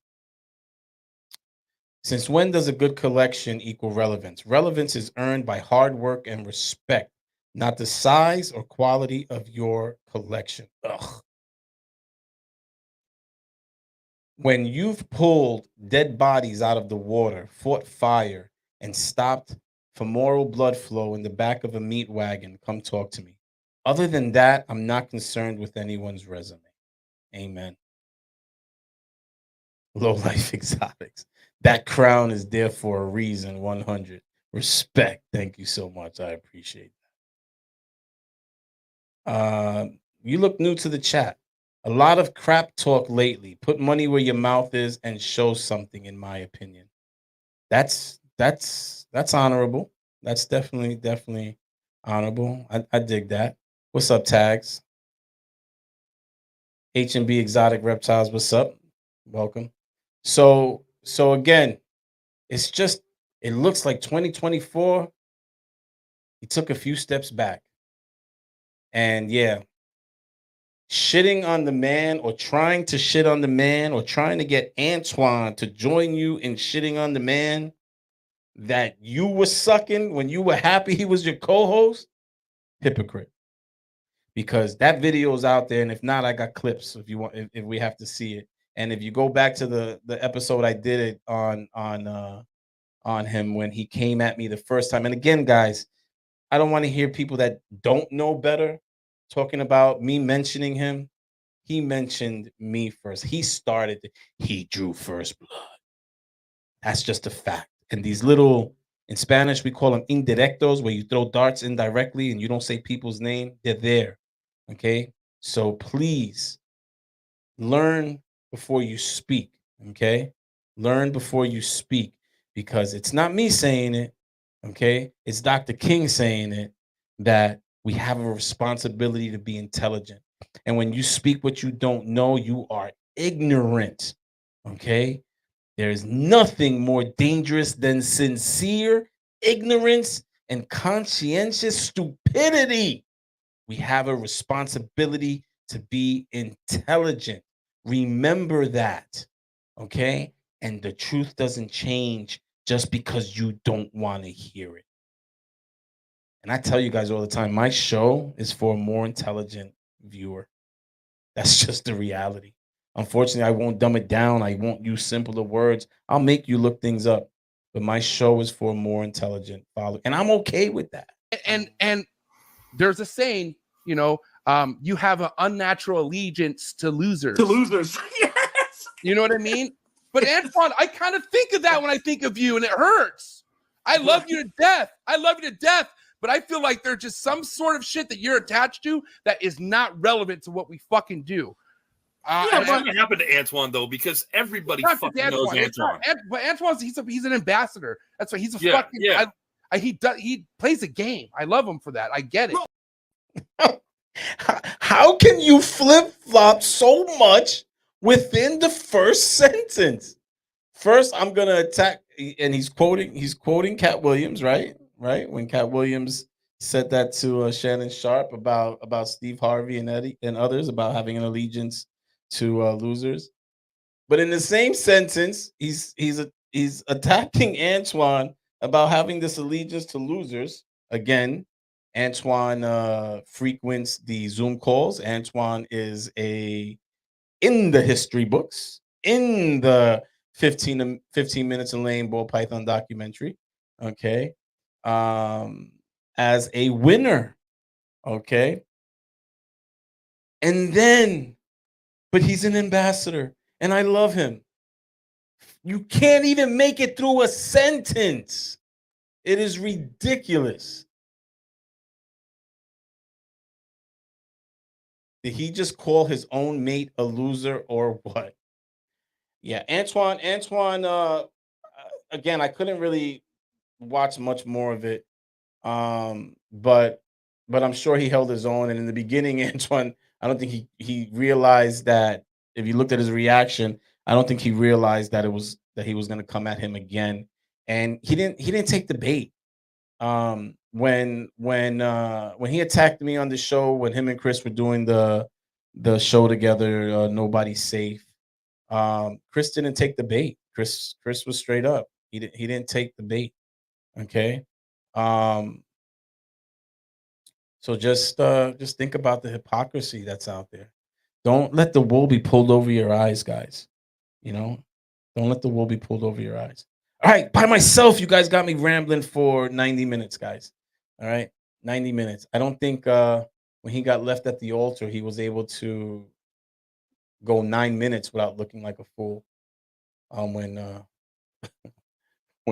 Since when does a good collection equal relevance? Relevance is earned by hard work and respect, not the size or quality of your collection. Ugh. When you've pulled dead bodies out of the water, fought fire, and stopped femoral blood flow in the back of a meat wagon, come talk to me. Other than that, I'm not concerned with anyone's resume. Amen. Low life exotics. That crown is there for a reason. 100. Respect. Thank you so much. I appreciate that. You look new to the chat. A lot of crap talk lately. Put money where your mouth is and show something, in my opinion. That's honorable. That's definitely honorable. I dig that. What's up, tags? H&B Exotic Reptiles, what's up? Welcome. So again, it looks like 2024, he took a few steps back. And yeah, shitting on the man, or trying to shit on the man, or trying to get Antoine to join you in shitting on the man that you were sucking when you were happy he was your co-host, hypocrite. Because that video is out there, and if not, I got clips if you want, if we have to see it. And if you go back to the episode I did it on him when he came at me the first time. And again, guys, I don't want to hear people that don't know better talking about me mentioning him. He mentioned me first. He started. He drew first blood. That's just a fact. And these little, in Spanish, we call them indirectos, where you throw darts indirectly and you don't say people's name. They're there. Okay? So please learn before you speak. Okay? Learn before you speak, because it's not me saying it. Okay? It's Dr. King saying it, that we have a responsibility to be intelligent. And when you speak what you don't know, you are ignorant. Okay? There is nothing more dangerous than sincere ignorance and conscientious stupidity. We have a responsibility to be intelligent. Remember that. Okay? And the truth doesn't change just because you don't want to hear it. And I tell you guys all the time, my show is for a more intelligent viewer. That's just the reality. Unfortunately, I won't dumb it down. I won't use simpler words. I'll make you look things up. But my show is for a more intelligent follower. And I'm okay with that. And there's a saying, you have an unnatural allegiance to losers. Yes. You know what I mean? But Antoine, I kind of think of that when I think of you, and it hurts. I love you to death. But I feel like there's just some sort of shit that you're attached to that is not relevant to what we fucking do. What's going to happen to Antoine though? Because everybody fucking knows Antoine. But Antoine's he's an ambassador. That's why he's a fucking. He plays a game. I love him for that. I get it. How can you flip flop so much within the first sentence? First, I'm gonna attack, and he's quoting Cat Williams, right? When Cat Williams said that to Shannon Sharp about Steve Harvey and Eddie and others about having an allegiance to losers. But in the same sentence, he's attacking Antoine about having this allegiance to losers. Again, Antoine frequents the Zoom calls. Antoine is in the history books, in the 15 minutes in Lane Ball Python documentary. Okay. As a winner. Okay. And then, but he's an ambassador, and I love him. You can't even make it through a sentence. It is ridiculous. Did he just call his own mate a loser or what? Yeah, Antoine, again, I couldn't really watch much more of it. But I'm sure he held his own. And in the beginning, Antoine, I don't think he realized that. If you looked at his reaction, I don't think he realized that he was going to come at him again. And he didn't take the bait. When he attacked me on the show, when him and Chris were doing the show together, Nobody's Safe. Chris didn't take the bait. Chris was straight up. He didn't take the bait. Okay. So just think about the hypocrisy that's out there. Don't let the wool be pulled over your eyes, guys. Don't let the wool be pulled over your eyes. All right, by myself, you guys got me rambling for 90 minutes, guys. All right, 90 minutes. I don't think when he got left at the altar, he was able to go 9 minutes without looking like a fool. When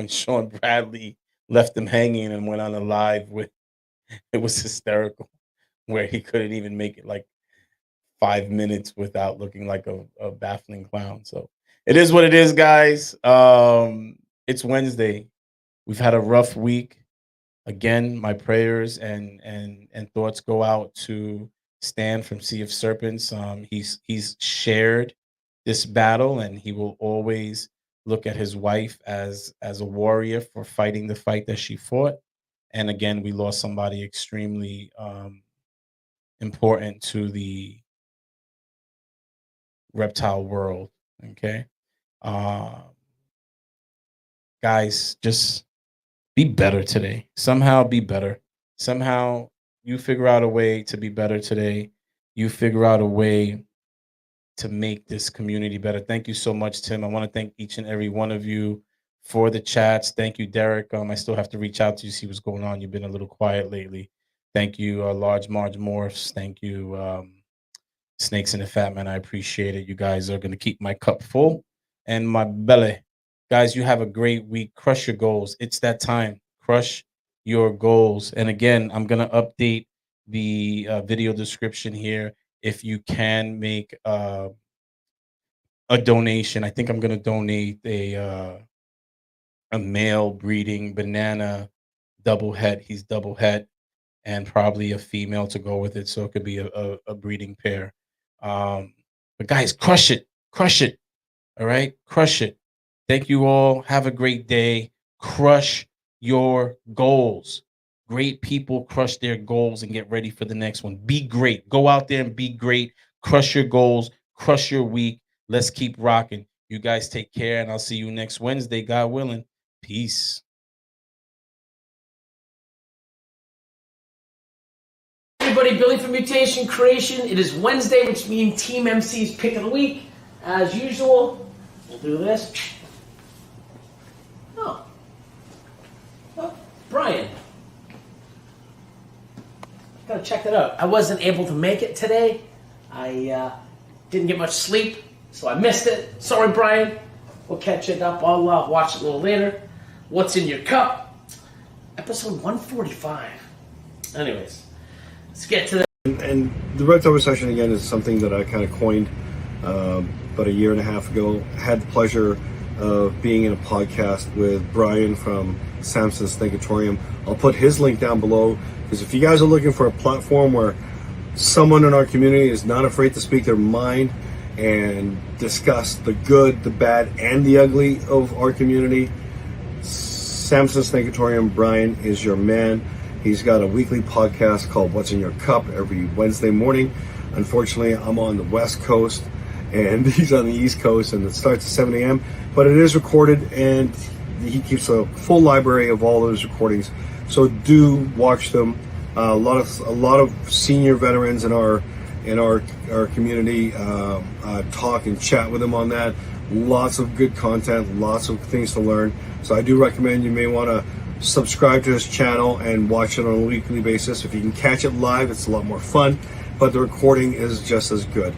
Sean Bradley left him hanging and went on a live with, it was hysterical, where he couldn't even make it like 5 minutes without looking like a baffling clown. So it is what it is, guys. It's Wednesday. We've had a rough week. Again, my prayers and thoughts go out to Stan from Sea of Serpents. He's shared this battle, and he will always look at his wife as a warrior for fighting the fight that she fought. And again, we lost somebody extremely important to the reptile world. Okay. Guys, just be better today. Somehow be better. Somehow you figure out a way to be better today. You figure out a way to make this community better. Thank you so much, Tim. I want to thank each and every one of you for the chats. Thank you, Derek. I still have to reach out to you, see what's going on. You've been a little quiet lately. Thank you, Large Marge Morphs. Thank you, Snakes in the Fat Man. I appreciate it. You guys are going to keep my cup full and my belly. Guys, you have a great week. Crush your goals. It's that time. Crush your goals. And again, I'm going to update the video description here. If you can make a donation, I think I'm going to donate a male breeding banana double het. He's double het, and probably a female to go with it. So it could be a breeding pair. But guys, crush it. Crush it. All right. Crush it. Thank you all. Have a great day. Crush your goals. Great people crush their goals and get ready for the next one. Be great. Go out there and be great. Crush your goals. Crush your week. Let's keep rocking. You guys take care, and I'll see you next Wednesday, God willing. Peace. Everybody, Billy from Mutation Creation. It is Wednesday, which means Team MC's pick of the week. As usual, we'll do this. Oh, Brian. Gotta check that out. I wasn't able to make it today. I didn't get much sleep, so I missed it. Sorry, Brian. We'll catch it up. I'll watch it a little later. What's in your cup? Episode 145. Anyways, let's get to that. And the reptile recession, again, is something that I kind of coined about a year and a half ago. I had the pleasure of being in a podcast with Brian from Samson's Thinkatorium. I'll put his link down below, because if you guys are looking for a platform where someone in our community is not afraid to speak their mind and discuss the good, the bad, and the ugly of our community, Samson's Thinkatorium, Brian is your man. He's got a weekly podcast called What's in Your Cup every Wednesday morning. Unfortunately, I'm on the West Coast and he's on the East Coast, and it starts at 7 a.m. But it is recorded, and he keeps a full library of all those recordings. So do watch them. A lot of senior veterans in our community talk and chat with him on that. Lots of good content, lots of things to learn. So I do recommend you may want to subscribe to his channel and watch it on a weekly basis. If you can catch it live, it's a lot more fun, but the recording is just as good.